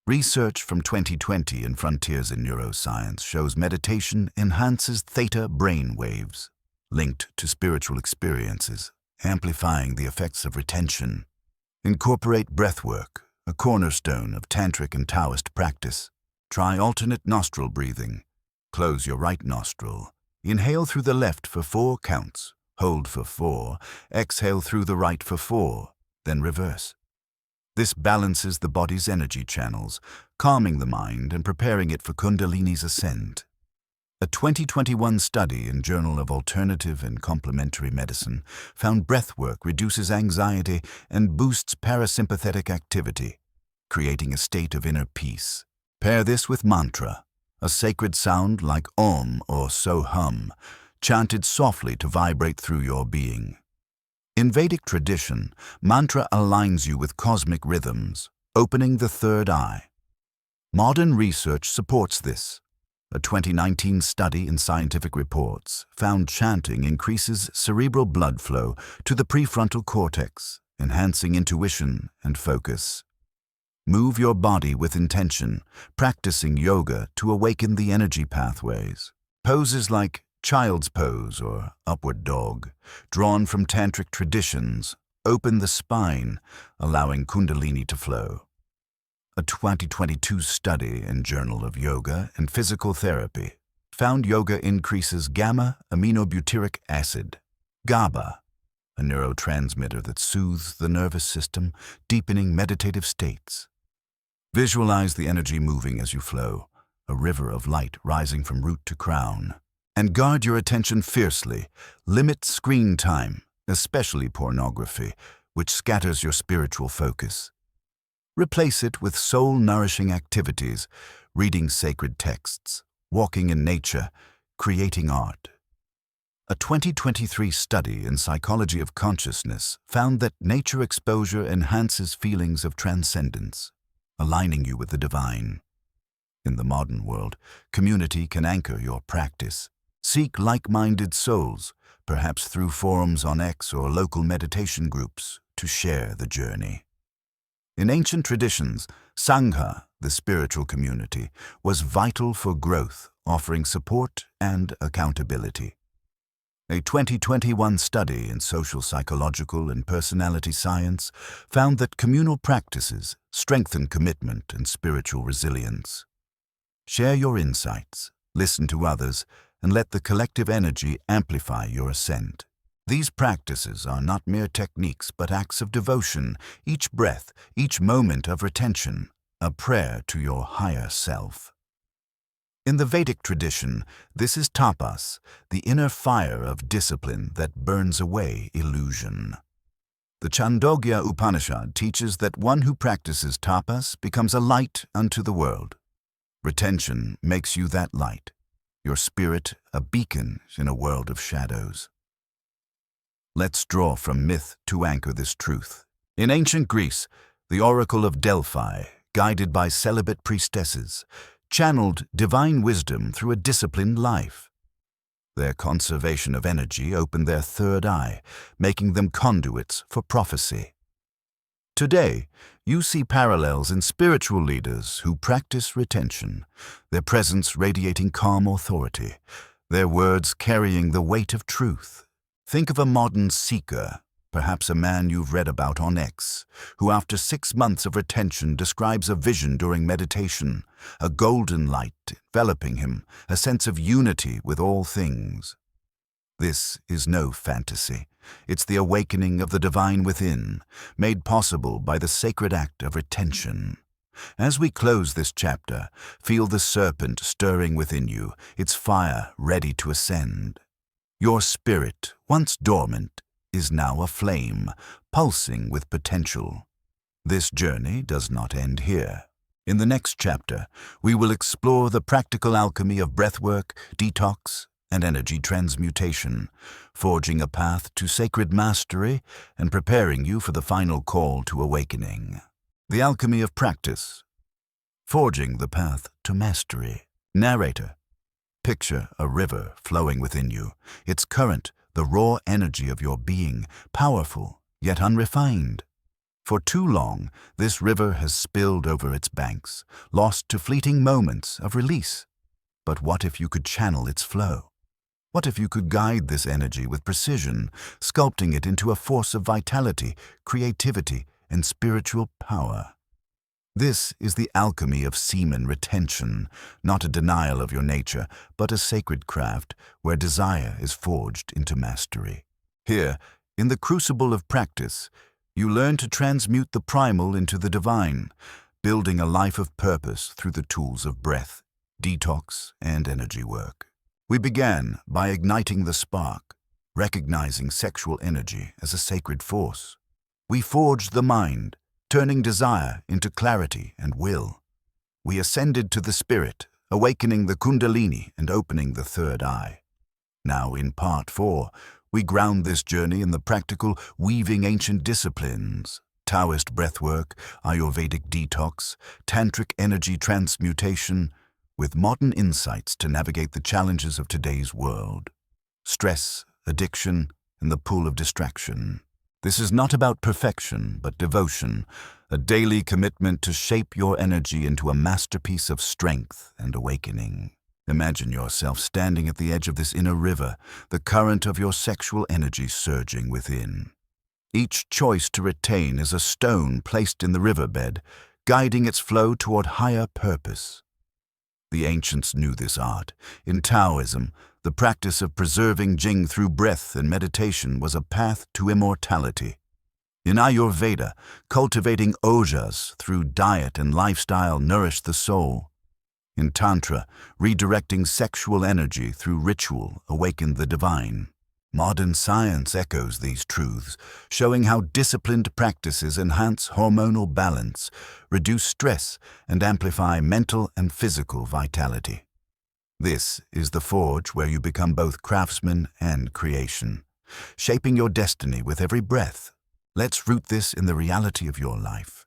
A: Research from 2020 in Frontiers in Neuroscience shows meditation enhances theta brain waves, linked to spiritual experiences, amplifying the effects of retention. Incorporate breathwork, a cornerstone of tantric and Taoist practice. Try alternate nostril breathing. Close your right nostril. Inhale through the left for 4 counts. Hold for 4. Exhale through the right for 4. Then reverse. This balances the body's energy channels, calming the mind and preparing it for Kundalini's ascent. A 2021 study in Journal of Alternative and Complementary Medicine found breathwork reduces anxiety and boosts parasympathetic activity, creating a state of inner peace. Pair this with mantra, a sacred sound like Om or So-Hum, chanted softly to vibrate through your being. In Vedic tradition, mantra aligns you with cosmic rhythms, opening the third eye. Modern research supports this. A 2019 study in Scientific Reports found chanting increases cerebral blood flow to the prefrontal cortex, enhancing intuition and focus. Move your body with intention, practicing yoga to awaken the energy pathways. Poses like child's pose or upward dog, drawn from tantric traditions, open the spine, allowing Kundalini to flow. A 2022 study in Journal of Yoga and Physical Therapy found yoga increases gamma-aminobutyric acid, GABA, a neurotransmitter that soothes the nervous system, deepening meditative states. Visualize the energy moving as you flow, a river of light rising from root to crown. And guard your attention fiercely. Limit screen time, especially pornography, which scatters your spiritual focus. Replace it with soul-nourishing activities, reading sacred texts, walking in nature, creating art. A 2023 study in Psychology of Consciousness found that nature exposure enhances feelings of transcendence, aligning you with the divine. In the modern world, community can anchor your practice. Seek like-minded souls, perhaps through forums on X or local meditation groups, to share the journey. In ancient traditions, Sangha, the spiritual community, was vital for growth, offering support and accountability. A 2021 study in social psychological and personality science found that communal practices strengthen commitment and spiritual resilience. Share your insights, listen to others, and let the collective energy amplify your ascent. These practices are not mere techniques but acts of devotion, each breath, each moment of retention, a prayer to your higher self. In the Vedic tradition, this is tapas, the inner fire of discipline that burns away illusion. The Chandogya Upanishad teaches that one who practices tapas becomes a light unto the world. Retention makes you that light, your spirit a beacon in a world of shadows. Let's draw from myth to anchor this truth. In ancient Greece, the oracle of Delphi, guided by celibate priestesses, channeled divine wisdom through a disciplined life. Their conservation of energy opened their third eye, making them conduits for prophecy. Today, you see parallels in spiritual leaders who practice retention, their presence radiating calm authority, their words carrying the weight of truth. Think of a modern seeker, perhaps a man you've read about on X, who after 6 months of retention describes a vision during meditation, a golden light enveloping him, a sense of unity with all things. This is no fantasy. It's the awakening of the divine within, made possible by the sacred act of retention. As we close this chapter, feel the serpent stirring within you, its fire ready to ascend. Your spirit, once dormant, is now aflame, pulsing with potential. This journey does not end here. In the next chapter, we will explore the practical alchemy of breathwork, detox, and energy transmutation, forging a path to sacred mastery and preparing you for the final call to awakening. The alchemy of practice. Forging the path to mastery. Narrator. Picture a river flowing within you, its current, the raw energy of your being, powerful yet unrefined. For too long, this river has spilled over its banks, lost to fleeting moments of release. But what if you could channel its flow? What if you could guide this energy with precision, sculpting it into a force of vitality, creativity, and spiritual power? This is the alchemy of semen retention, not a denial of your nature, but a sacred craft where desire is forged into mastery. Here, in the crucible of practice, you learn to transmute the primal into the divine, building a life of purpose through the tools of breath, detox, and energy work. We began by igniting the spark, recognizing sexual energy as a sacred force. We forged the mind, turning desire into clarity and will. We ascended to the spirit, awakening the kundalini and opening the third eye. Now in part 4, we ground this journey in the practical weaving ancient disciplines, Taoist breathwork, Ayurvedic detox, tantric energy transmutation, with modern insights to navigate the challenges of today's world. Stress, addiction, and the pull of distraction. This is not about perfection, but devotion, a daily commitment to shape your energy into a masterpiece of strength and awakening. Imagine yourself standing at the edge of this inner river, the current of your sexual energy surging within. Each choice to retain is a stone placed in the riverbed, guiding its flow toward higher purpose. The ancients knew this art. In Taoism, the practice of preserving Jing through breath and meditation was a path to immortality. In Ayurveda, cultivating ojas through diet and lifestyle nourished the soul. In Tantra, redirecting sexual energy through ritual awakened the divine. Modern science echoes these truths, showing how disciplined practices enhance hormonal balance, reduce stress, and amplify mental and physical vitality. This is the forge where you become both craftsman and creation, shaping your destiny with every breath. Let's root this in the reality of your life.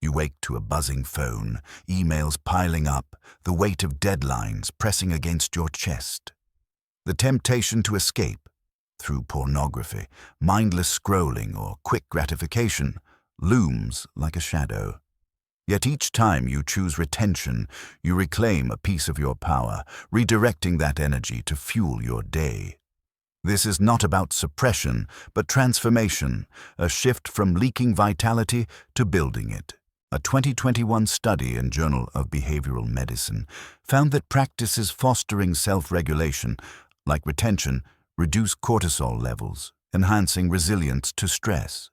A: You wake to a buzzing phone, emails piling up, the weight of deadlines pressing against your chest. The temptation to escape, through pornography, mindless scrolling, or quick gratification, looms like a shadow. Yet each time you choose retention, you reclaim a piece of your power, redirecting that energy to fuel your day. This is not about suppression, but transformation, a shift from leaking vitality to building it. A 2021 study in Journal of Behavioral Medicine found that practices fostering self-regulation, like retention, reduce cortisol levels, enhancing resilience to stress.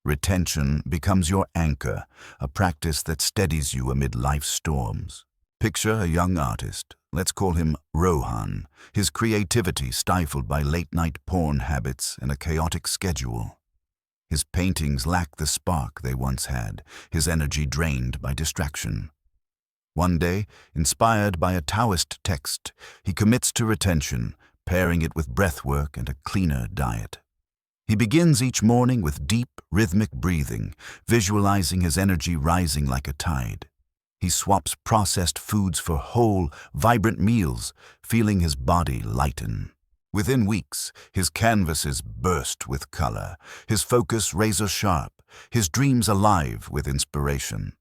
A: Retention becomes your anchor, a practice that steadies you amid life's storms. Picture a young artist, let's call him Rohan, his creativity stifled by late-night porn habits and a chaotic schedule. His paintings lack the spark they once had, his energy drained by distraction. One day, inspired by a Taoist text, he commits to retention, pairing it with breathwork and a cleaner diet. He begins each morning with deep, rhythmic breathing, visualizing his energy rising like a tide. He swaps processed foods for whole, vibrant meals, feeling his body lighten. Within weeks, his canvases burst with color, his focus razor-sharp, his dreams alive with inspiration.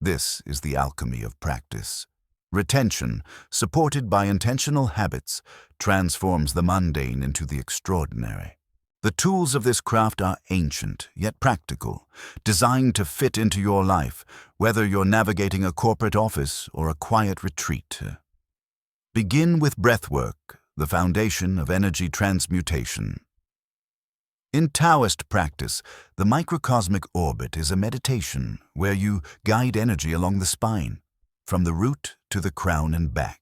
A: This is the alchemy of practice. Retention, supported by intentional habits, transforms the mundane into the extraordinary. The tools of this craft are ancient, yet practical, designed to fit into your life, whether you're navigating a corporate office or a quiet retreat. Begin with breathwork, the foundation of energy transmutation. In Taoist practice, the microcosmic orbit is a meditation where you guide energy along the spine, from the root to the crown and back.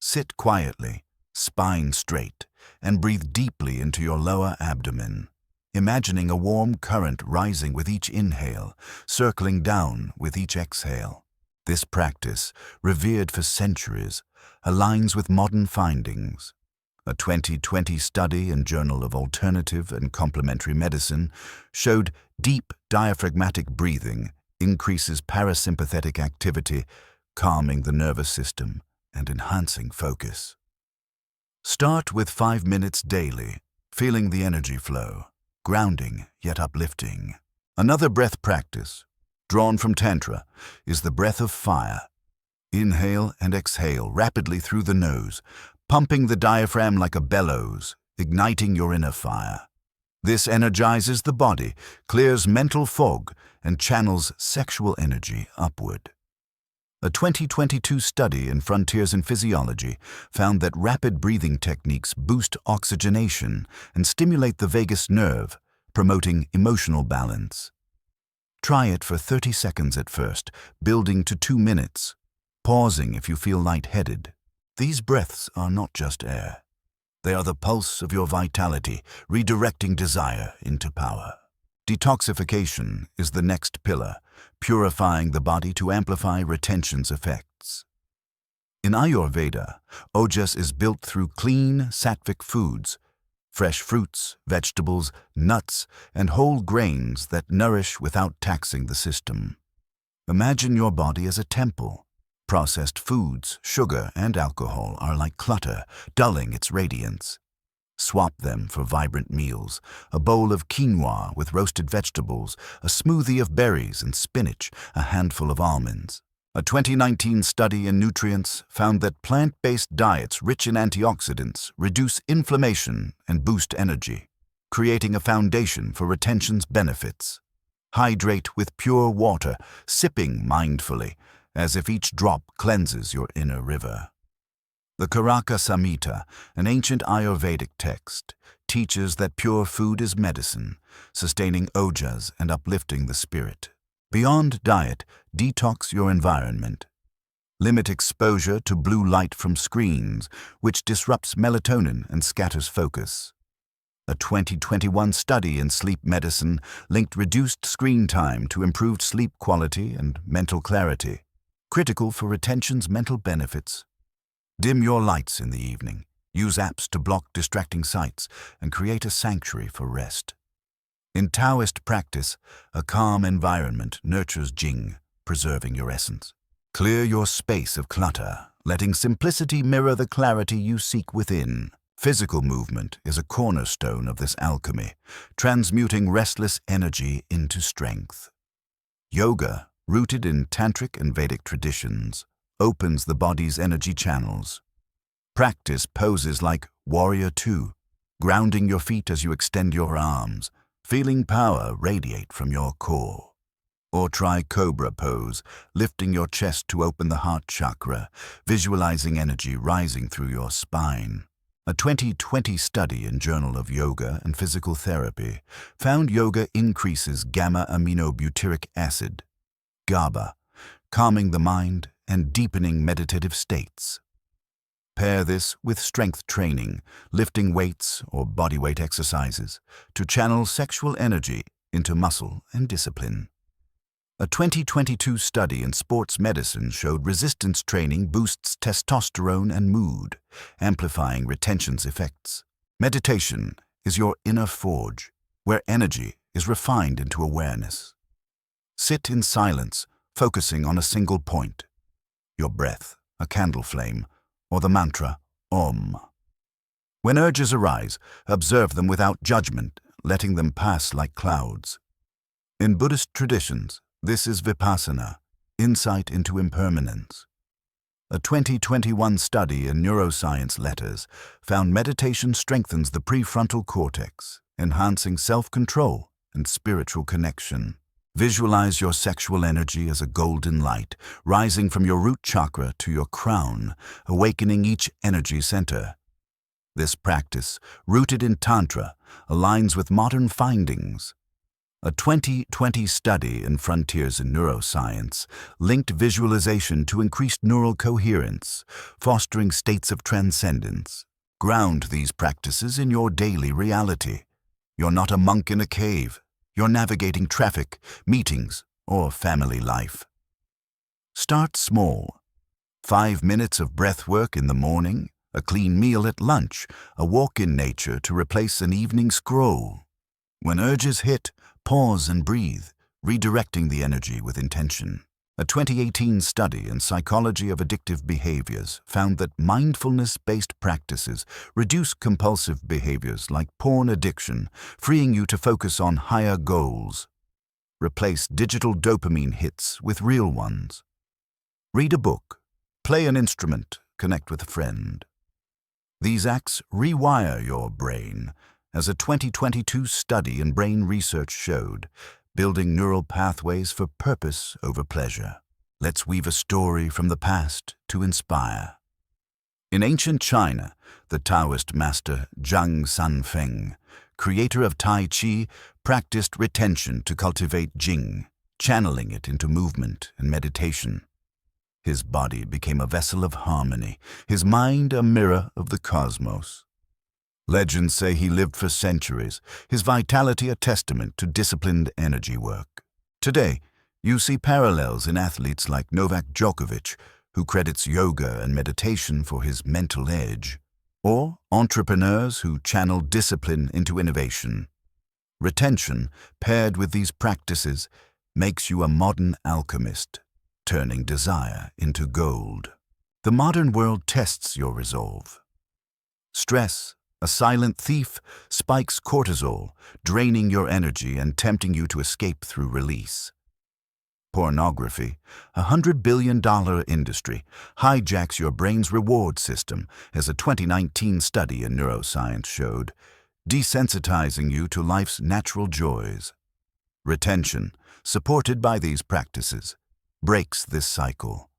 A: Sit quietly, spine straight, and breathe deeply into your lower abdomen, imagining a warm current rising with each inhale, circling down with each exhale. This practice, revered for centuries, aligns with modern findings. A 2020 study in Journal of Alternative and Complementary Medicine showed deep diaphragmatic breathing increases parasympathetic activity, calming the nervous system and enhancing focus. Start with 5 minutes daily, feeling the energy flow, grounding yet uplifting. Another breath practice, drawn from Tantra, is the breath of fire. Inhale and exhale rapidly through the nose, pumping the diaphragm like a bellows, igniting your inner fire. This energizes the body, clears mental fog, and channels sexual energy upward. A 2022 study in Frontiers in Physiology found that rapid breathing techniques boost oxygenation and stimulate the vagus nerve, promoting emotional balance. Try it for 30 seconds at first, building to 2 minutes, pausing if you feel lightheaded. These breaths are not just air. They are the pulse of your vitality, redirecting desire into power. Detoxification is the next pillar, purifying the body to amplify retention's effects. In Ayurveda, ojas is built through clean, sattvic foods, fresh fruits, vegetables, nuts, and whole grains that nourish without taxing the system. Imagine your body as a temple. Processed foods, sugar, and alcohol are like clutter, dulling its radiance. Swap them for vibrant meals, a bowl of quinoa with roasted vegetables, a smoothie of berries and spinach, a handful of almonds. A 2019 study in Nutrients found that plant-based diets rich in antioxidants reduce inflammation and boost energy, creating a foundation for retention's benefits. Hydrate with pure water, sipping mindfully, as if each drop cleanses your inner river. The Karaka Samhita, an ancient Ayurvedic text, teaches that pure food is medicine, sustaining ojas and uplifting the spirit. Beyond diet, detox your environment. Limit exposure to blue light from screens, which disrupts melatonin and scatters focus. A 2021 study in sleep medicine linked reduced screen time to improved sleep quality and mental clarity, critical for retention's mental benefits. Dim your lights in the evening, use apps to block distracting sights, and create a sanctuary for rest. In Taoist practice, a calm environment nurtures Jing, preserving your essence. Clear your space of clutter, letting simplicity mirror the clarity you seek within. Physical movement is a cornerstone of this alchemy, transmuting restless energy into strength. Yoga, rooted in Tantric and Vedic traditions, opens the body's energy channels. Practice poses like Warrior Two, grounding your feet as you extend your arms, feeling power radiate from your core. Or try Cobra pose, lifting your chest to open the heart chakra, visualizing energy rising through your spine. A 2020 study in Journal of Yoga and Physical Therapy found yoga increases gamma-aminobutyric acid, GABA, calming the mind and deepening meditative states. Pair this with strength training, lifting weights or bodyweight exercises to channel sexual energy into muscle and discipline. A 2022 study in sports medicine showed resistance training boosts testosterone and mood, amplifying retention's effects. Meditation is your inner forge, where energy is refined into awareness. Sit in silence, focusing on a single point, your breath, a candle flame, or the mantra, Om. When urges arise, observe them without judgment, letting them pass like clouds. In Buddhist traditions, this is vipassana, insight into impermanence. A 2021 study in Neuroscience Letters found meditation strengthens the prefrontal cortex, enhancing self-control and spiritual connection. Visualize your sexual energy as a golden light, rising from your root chakra to your crown, awakening each energy center. This practice, rooted in Tantra, aligns with modern findings. A 2020 study in Frontiers in Neuroscience linked visualization to increased neural coherence, fostering states of transcendence. Ground these practices in your daily reality. You're not a monk in a cave. You're navigating traffic, meetings, or family life. Start small. 5 minutes of breath work in the morning, a clean meal at lunch, a walk in nature to replace an evening scroll. When urges hit, pause and breathe, redirecting the energy with intention. A 2018 study in Psychology of Addictive Behaviors found that mindfulness-based practices reduce compulsive behaviors like porn addiction, freeing you to focus on higher goals. Replace digital dopamine hits with real ones. Read a book, play an instrument, connect with a friend. These acts rewire your brain, as a 2022 study in brain research showed, building neural pathways for purpose over pleasure. Let's weave a story from the past to inspire. In ancient China, the Taoist master Zhang Sanfeng, creator of Tai Chi, practiced retention to cultivate Jing, channeling it into movement and meditation. His body became a vessel of harmony, his mind a mirror of the cosmos. Legends say he lived for centuries, his vitality a testament to disciplined energy work. Today, you see parallels in athletes like Novak Djokovic, who credits yoga and meditation for his mental edge, or entrepreneurs who channel discipline into innovation. Retention, paired with these practices, makes you a modern alchemist, turning desire into gold. The modern world tests your resolve. Stress, a silent thief, spikes cortisol, draining your energy and tempting you to escape through release. Pornography, a $100 billion industry, hijacks your brain's reward system, as a 2019 study in neuroscience showed, desensitizing you to life's natural joys. Retention, supported by these practices, breaks this cycle.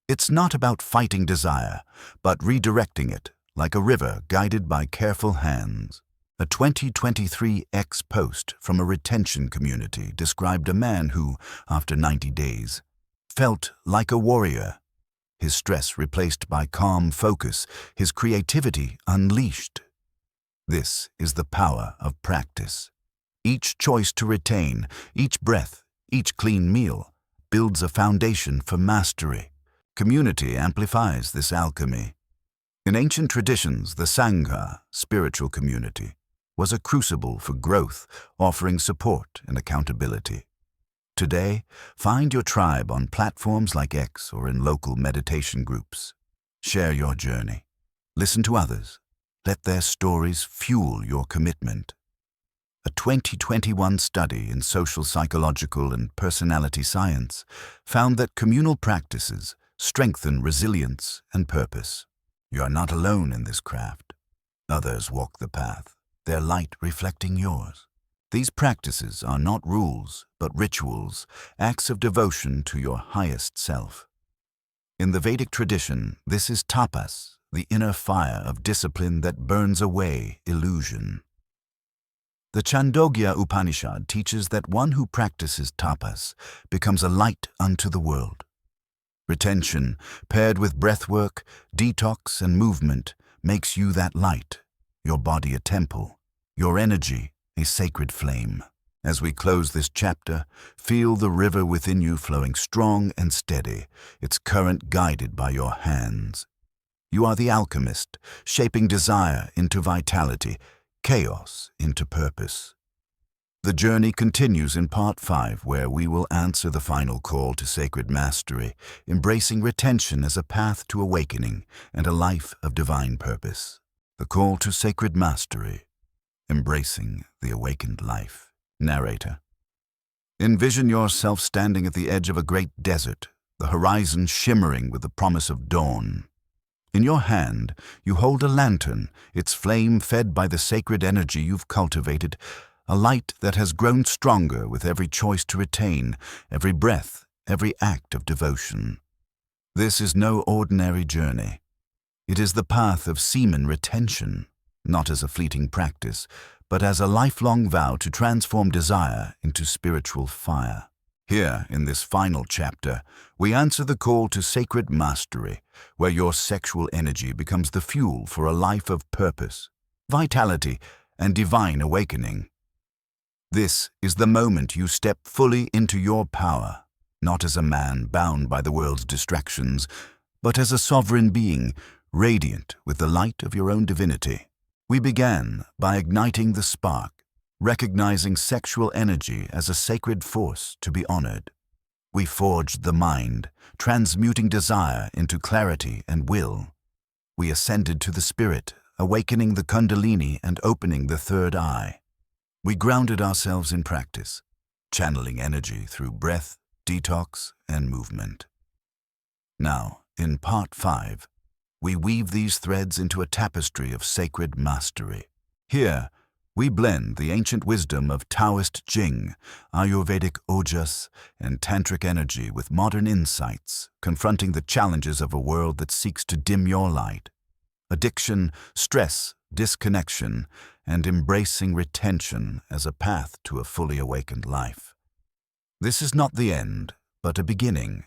A: It's not about fighting desire, but redirecting it, like a river guided by careful hands. A 2023 X post from a retention community described a man who, after 90 days, felt like a warrior. His stress replaced by calm focus, his creativity unleashed. This is the power of practice. Each choice to retain, each breath, each clean meal, builds a foundation for mastery. Community amplifies this alchemy. In ancient traditions, the Sangha, spiritual community, was a crucible for growth, offering support and accountability. Today, find your tribe on platforms like X or in local meditation groups. Share your journey. Listen to others. Let their stories fuel your commitment. A 2021 study in social psychological and personality science found that communal practices strengthen resilience and purpose. You are not alone in this craft. Others walk the path, their light reflecting yours. These practices are not rules, but rituals, acts of devotion to your highest self. In the Vedic tradition, this is tapas, the inner fire of discipline that burns away illusion. The Chandogya Upanishad teaches that one who practices tapas becomes a light unto the world. Retention, paired with breathwork, detox, and movement, makes you that light, your body a temple, your energy a sacred flame. As we close this chapter, feel the river within you flowing strong and steady, its current guided by your hands. You are the alchemist, shaping desire into vitality, chaos into purpose. The journey continues in Part 5, where we will answer the final call to sacred mastery, embracing retention as a path to awakening and a life of divine purpose. The call to sacred mastery, embracing the awakened life. Narrator. Envision yourself standing at the edge of a great desert, the horizon shimmering with the promise of dawn. In your hand, you hold a lantern, its flame fed by the sacred energy you've cultivated, a light that has grown stronger with every choice to retain, every breath, every act of devotion. This is no ordinary journey. It is the path of semen retention, not as a fleeting practice, but as a lifelong vow to transform desire into spiritual fire. Here, in this final chapter, we answer the call to sacred mastery, where your sexual energy becomes the fuel for a life of purpose, vitality, and divine awakening. This is the moment you step fully into your power, not as a man bound by the world's distractions, but as a sovereign being, radiant with the light of your own divinity. We began by igniting the spark, recognizing sexual energy as a sacred force to be honored. We forged the mind, transmuting desire into clarity and will. We ascended to the spirit, awakening the kundalini and opening the third eye. We grounded ourselves in practice, channeling energy through breath, detox, and movement. Now, in Part 5, we weave these threads into a tapestry of sacred mastery. Here, we blend the ancient wisdom of Taoist Jing, Ayurvedic Ojas, and Tantric energy with modern insights, confronting the challenges of a world that seeks to dim your light. Addiction, stress, disconnection, and embracing retention as a path to a fully awakened life. This is not the end, but a beginning,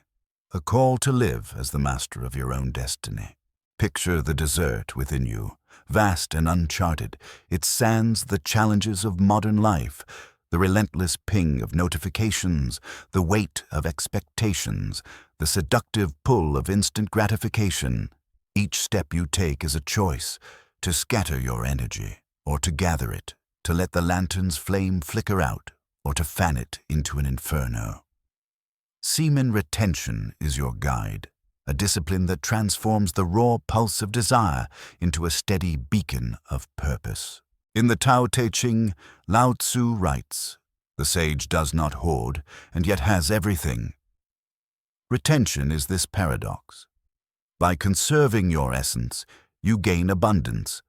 A: a call to live as the master of your own destiny. Picture the desert within you, vast and uncharted. It sands the challenges of modern life, the relentless ping of notifications, the weight of expectations, the seductive pull of instant gratification. Each step you take is a choice, to scatter your energy, or to gather it, to let the lantern's flame flicker out, or to fan it into an inferno. Semen retention is your guide, a discipline that transforms the raw pulse of desire into a steady beacon of purpose. In the Tao Te Ching, Lao Tzu writes, "The sage does not hoard, and yet has everything." Retention is this paradox. By conserving your essence, you gain abundance,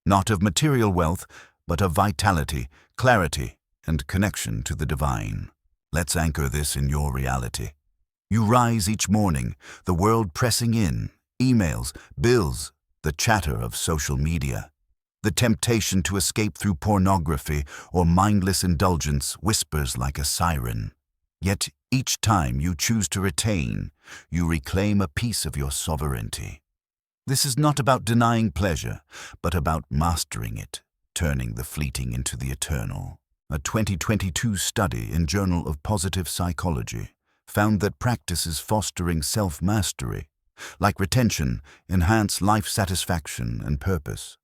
A: not of material wealth, but of vitality, clarity, and connection to the divine. Let's anchor this in your reality. You rise each morning, the world pressing in, emails, bills, the chatter of social media. The temptation to escape through pornography or mindless indulgence whispers like a siren. Yet each time you choose to retain, you reclaim a piece of your sovereignty. This is not about denying pleasure, but about mastering it, turning the fleeting into the eternal. A 2022 study in Journal of Positive Psychology found that practices fostering self-mastery, like retention, enhance life satisfaction and purpose,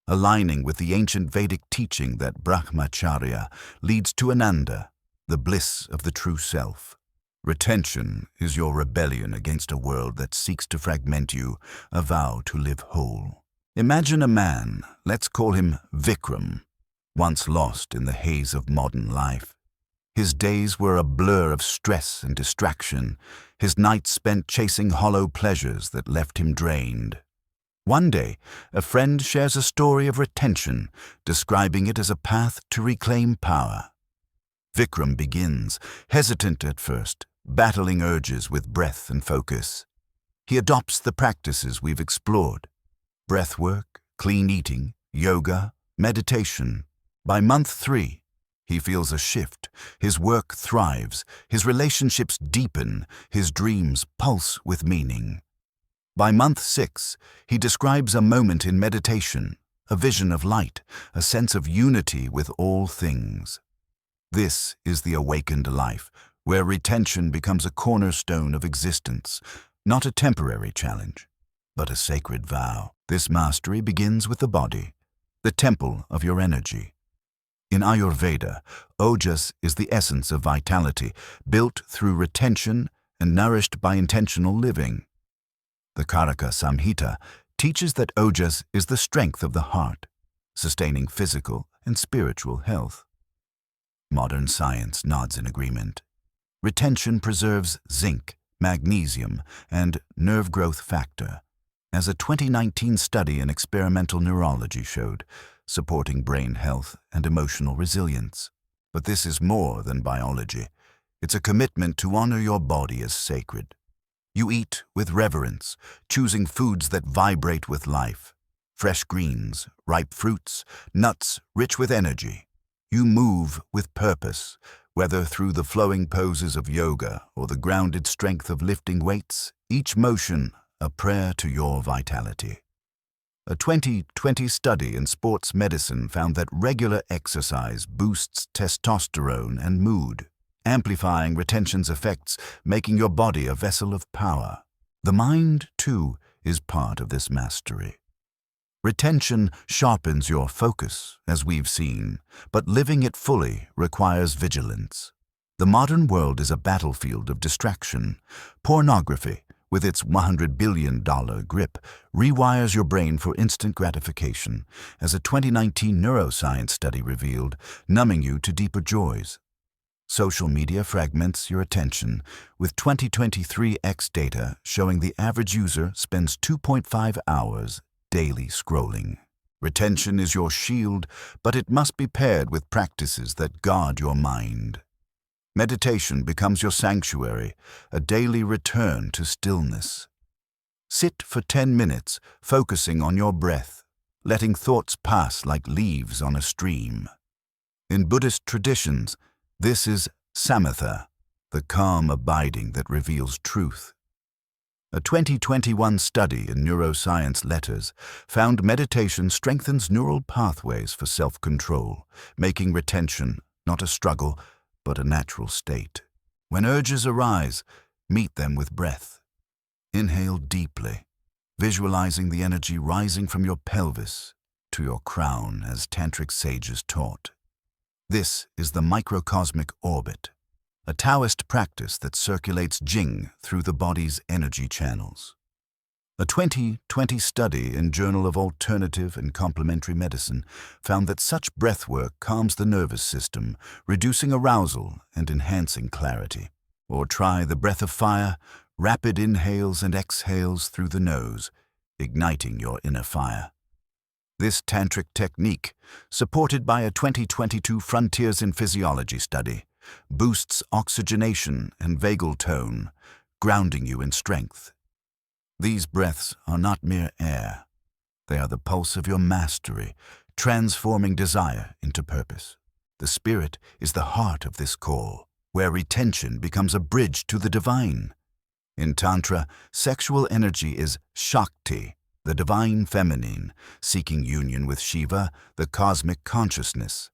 A: aligning with the ancient Vedic teaching that Brahmacharya leads to Ananda, the bliss of the true self. Retention is your rebellion against a world that seeks to fragment you, a vow to live whole. Imagine a man, let's call him Vikram, once lost in the haze of modern life. His days were a blur of stress and distraction, his nights spent chasing hollow pleasures that left him drained. One day, a friend shares a story of retention, describing it as a path to reclaim power. Vikram begins, hesitant at first, battling urges with breath and focus. He adopts the practices we've explored: breath work, clean eating, yoga, meditation. By month 3, he feels a shift. His work thrives, his relationships deepen, his dreams pulse with meaning. By month 6, he describes a moment in meditation, a vision of light, a sense of unity with all things. This is the awakened life, where retention becomes a cornerstone of existence, not a temporary challenge, but a sacred vow. This mastery begins with the body, the temple of your energy. In Ayurveda, ojas is the essence of vitality, built through retention and nourished by intentional living. The Karaka Samhita teaches that ojas is the strength of the heart, sustaining physical and spiritual health. Modern science nods in agreement. Retention preserves zinc, magnesium, and nerve growth factor, as a 2019 study in experimental neurology showed, supporting brain health and emotional resilience. But this is more than biology. It's a commitment to honor your body as sacred. You eat with reverence, choosing foods that vibrate with life. Fresh greens, ripe fruits, nuts rich with energy. You move with purpose, whether through the flowing poses of yoga or the grounded strength of lifting weights, each motion a prayer to your vitality. A 2020 study in sports medicine found that regular exercise boosts testosterone and mood, amplifying retention's effects, making your body a vessel of power. The mind, too, is part of this mastery. Retention sharpens your focus, as we've seen, but living it fully requires vigilance. The modern world is a battlefield of distraction. Pornography, with its $100 billion grip, rewires your brain for instant gratification, as a 2019 neuroscience study revealed, numbing you to deeper joys. Social media fragments your attention, with 2023 X data showing the average user spends 2.5 hours daily scrolling. Retention is your shield, but it must be paired with practices that guard your mind. Meditation becomes your sanctuary, a daily return to stillness. Sit for 10 minutes, focusing on your breath, letting thoughts pass like leaves on a stream. In Buddhist traditions, this is samatha, the calm abiding that reveals truth. A 2021 study in Neuroscience Letters found meditation strengthens neural pathways for self-control, making retention not a struggle, but a natural state. When urges arise, meet them with breath. Inhale deeply, visualizing the energy rising from your pelvis to your crown as tantric sages taught. This is the microcosmic orbit, a Taoist practice that circulates Jing through the body's energy channels. A 2020 study in Journal of Alternative and Complementary Medicine found that such breathwork calms the nervous system, reducing arousal and enhancing clarity. Or try the breath of fire, rapid inhales and exhales through the nose, igniting your inner fire. This tantric technique, supported by a 2022 Frontiers in Physiology study, boosts oxygenation and vagal tone, grounding you in strength. These breaths are not mere air. They are the pulse of your mastery, transforming desire into purpose. The spirit is the heart of this call, where retention becomes a bridge to the divine. In Tantra, sexual energy is Shakti, the divine feminine, seeking union with Shiva, the cosmic consciousness.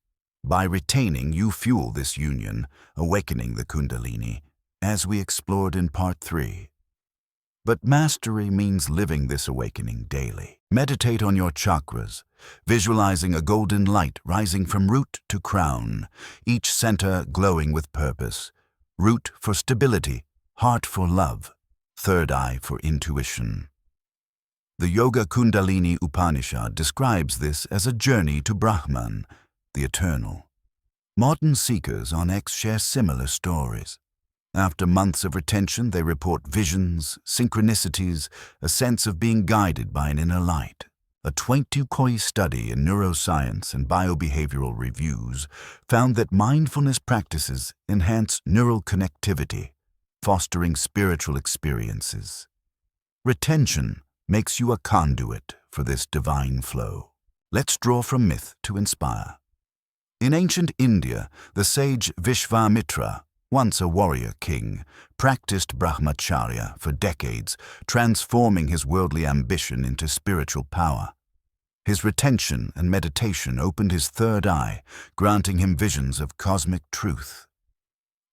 A: By retaining, you fuel this union, awakening the Kundalini, as we explored in Part 3. But mastery means living this awakening daily. Meditate on your chakras, visualizing a golden light rising from root to crown, each center glowing with purpose. Root for stability, heart for love, third eye for intuition. The Yoga Kundalini Upanishad describes this as a journey to Brahman, the eternal. Modern seekers on X share similar stories. After months of retention, they report visions, synchronicities, a sense of being guided by an inner light. A 20-coy study in neuroscience and biobehavioral reviews found that mindfulness practices enhance neural connectivity, fostering spiritual experiences. Retention makes you a conduit for this divine flow. Let's draw from myth to inspire. In ancient India, the sage Vishvamitra, once a warrior king, practiced brahmacharya for decades, transforming his worldly ambition into spiritual power. His retention and meditation opened his third eye, granting him visions of cosmic truth.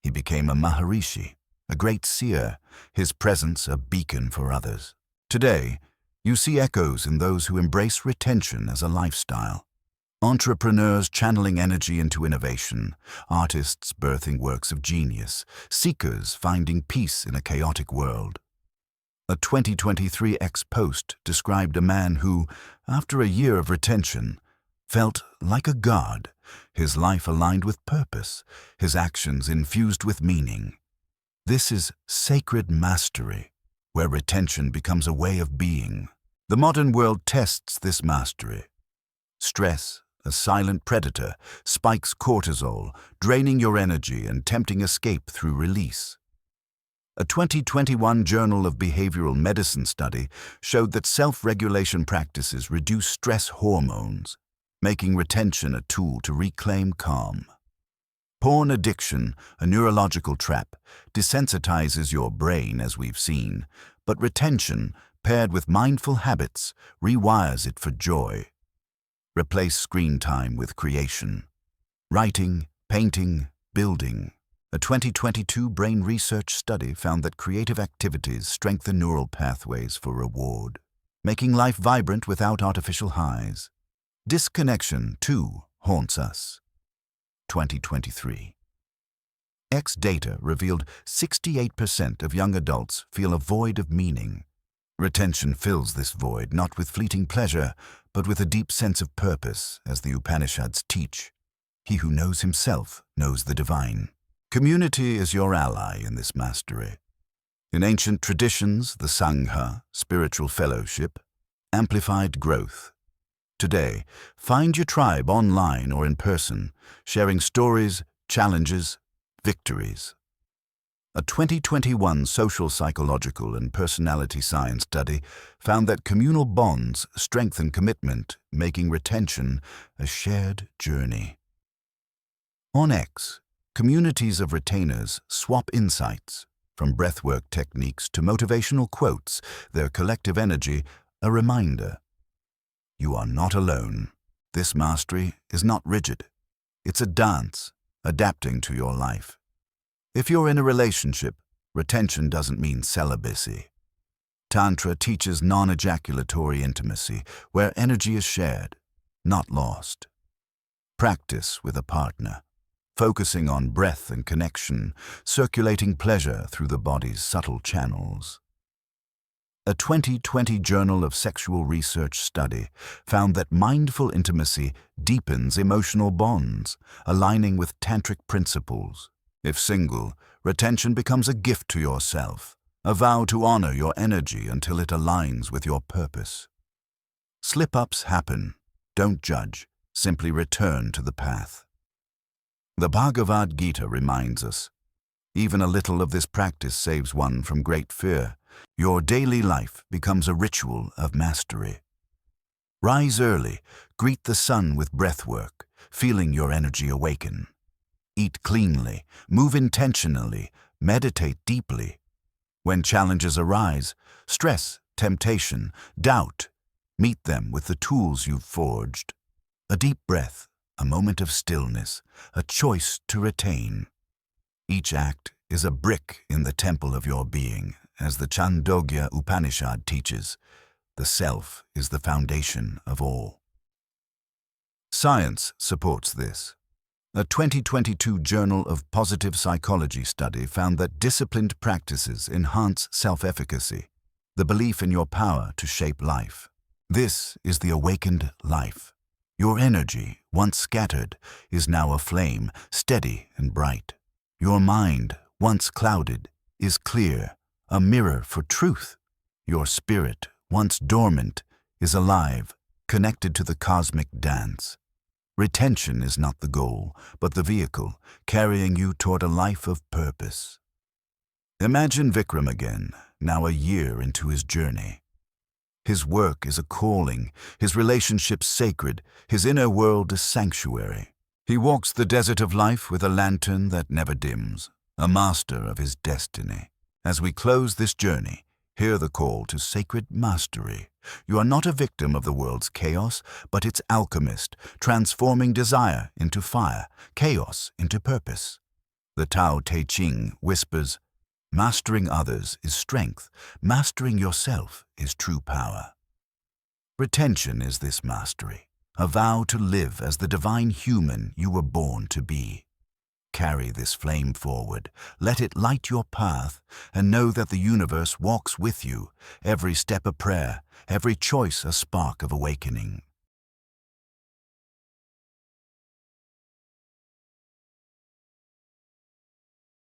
A: He became a maharishi, a great seer, his presence a beacon for others. Today, you see echoes in those who embrace retention as a lifestyle. Entrepreneurs channeling energy into innovation, artists birthing works of genius, seekers finding peace in a chaotic world. A 2023 ex-post described a man who, after a year of retention, felt like a god, his life aligned with purpose, his actions infused with meaning. This is sacred mastery, where retention becomes a way of being. The modern world tests this mastery. Stress, a silent predator, spikes cortisol, draining your energy and tempting escape through release. A 2021 Journal of Behavioral Medicine study showed that self-regulation practices reduce stress hormones, making retention a tool to reclaim calm. Porn addiction, a neurological trap, desensitizes your brain, as we've seen, but retention, paired with mindful habits, rewires it for joy. Replace screen time with creation. Writing, painting, building. A 2022 brain research study found that creative activities strengthen neural pathways for reward, making life vibrant without artificial highs. Disconnection, too, haunts us. 2023. X data revealed 68% of young adults feel a void of meaning. Retention fills this void not with fleeting pleasure, but with a deep sense of purpose, as the Upanishads teach. He who knows himself knows the divine. Community is your ally in this mastery. In ancient traditions, the Sangha, spiritual fellowship, amplified growth. Today, find your tribe online or in person, sharing stories, challenges, victories. A 2021 social, psychological, and personality science study found that communal bonds strengthen commitment, making retention a shared journey. On X, communities of retainers swap insights, from breathwork techniques to motivational quotes, their collective energy a reminder. You are not alone. This mastery is not rigid. It's a dance, adapting to your life. If you're in a relationship, retention doesn't mean celibacy. Tantra teaches non-ejaculatory intimacy, where energy is shared, not lost. Practice with a partner, focusing on breath and connection, circulating pleasure through the body's subtle channels. A 2020 Journal of Sexual Research study found that mindful intimacy deepens emotional bonds, aligning with tantric principles. If single, retention becomes a gift to yourself, a vow to honor your energy until it aligns with your purpose. Slip-ups happen. Don't judge. Simply return to the path. The Bhagavad Gita reminds us, even a little of this practice saves one from great fear. Your daily life becomes a ritual of mastery. Rise early, greet the sun with breathwork, feeling your energy awaken. Eat cleanly, move intentionally, meditate deeply. When challenges arise, stress, temptation, doubt, meet them with the tools you've forged. A deep breath, a moment of stillness, a choice to retain. Each act is a brick in the temple of your being, as the Chandogya Upanishad teaches. The self is the foundation of all. Science supports this. A 2022 Journal of Positive Psychology study found that disciplined practices enhance self-efficacy, the belief in your power to shape life. This is the awakened life. Your energy, once scattered, is now aflame, steady and bright. Your mind, once clouded, is clear, a mirror for truth. Your spirit, once dormant, is alive, connected to the cosmic dance. Retention is not the goal, but the vehicle, carrying you toward a life of purpose. Imagine Vikram again, now a year into his journey. His work is a calling, his relationships sacred, his inner world a sanctuary. He walks the desert of life with a lantern that never dims, a master of his destiny. As we close this journey, hear the call to sacred mastery. You are not a victim of the world's chaos, but its alchemist, transforming desire into fire, chaos into purpose. The Tao Te Ching whispers, "Mastering others is strength, mastering yourself is true power." Retention is this mastery, a vow to live as the divine human you were born to be. Carry this flame forward, let it light your path, and know that the universe walks with you, every step a prayer, every choice a spark of awakening.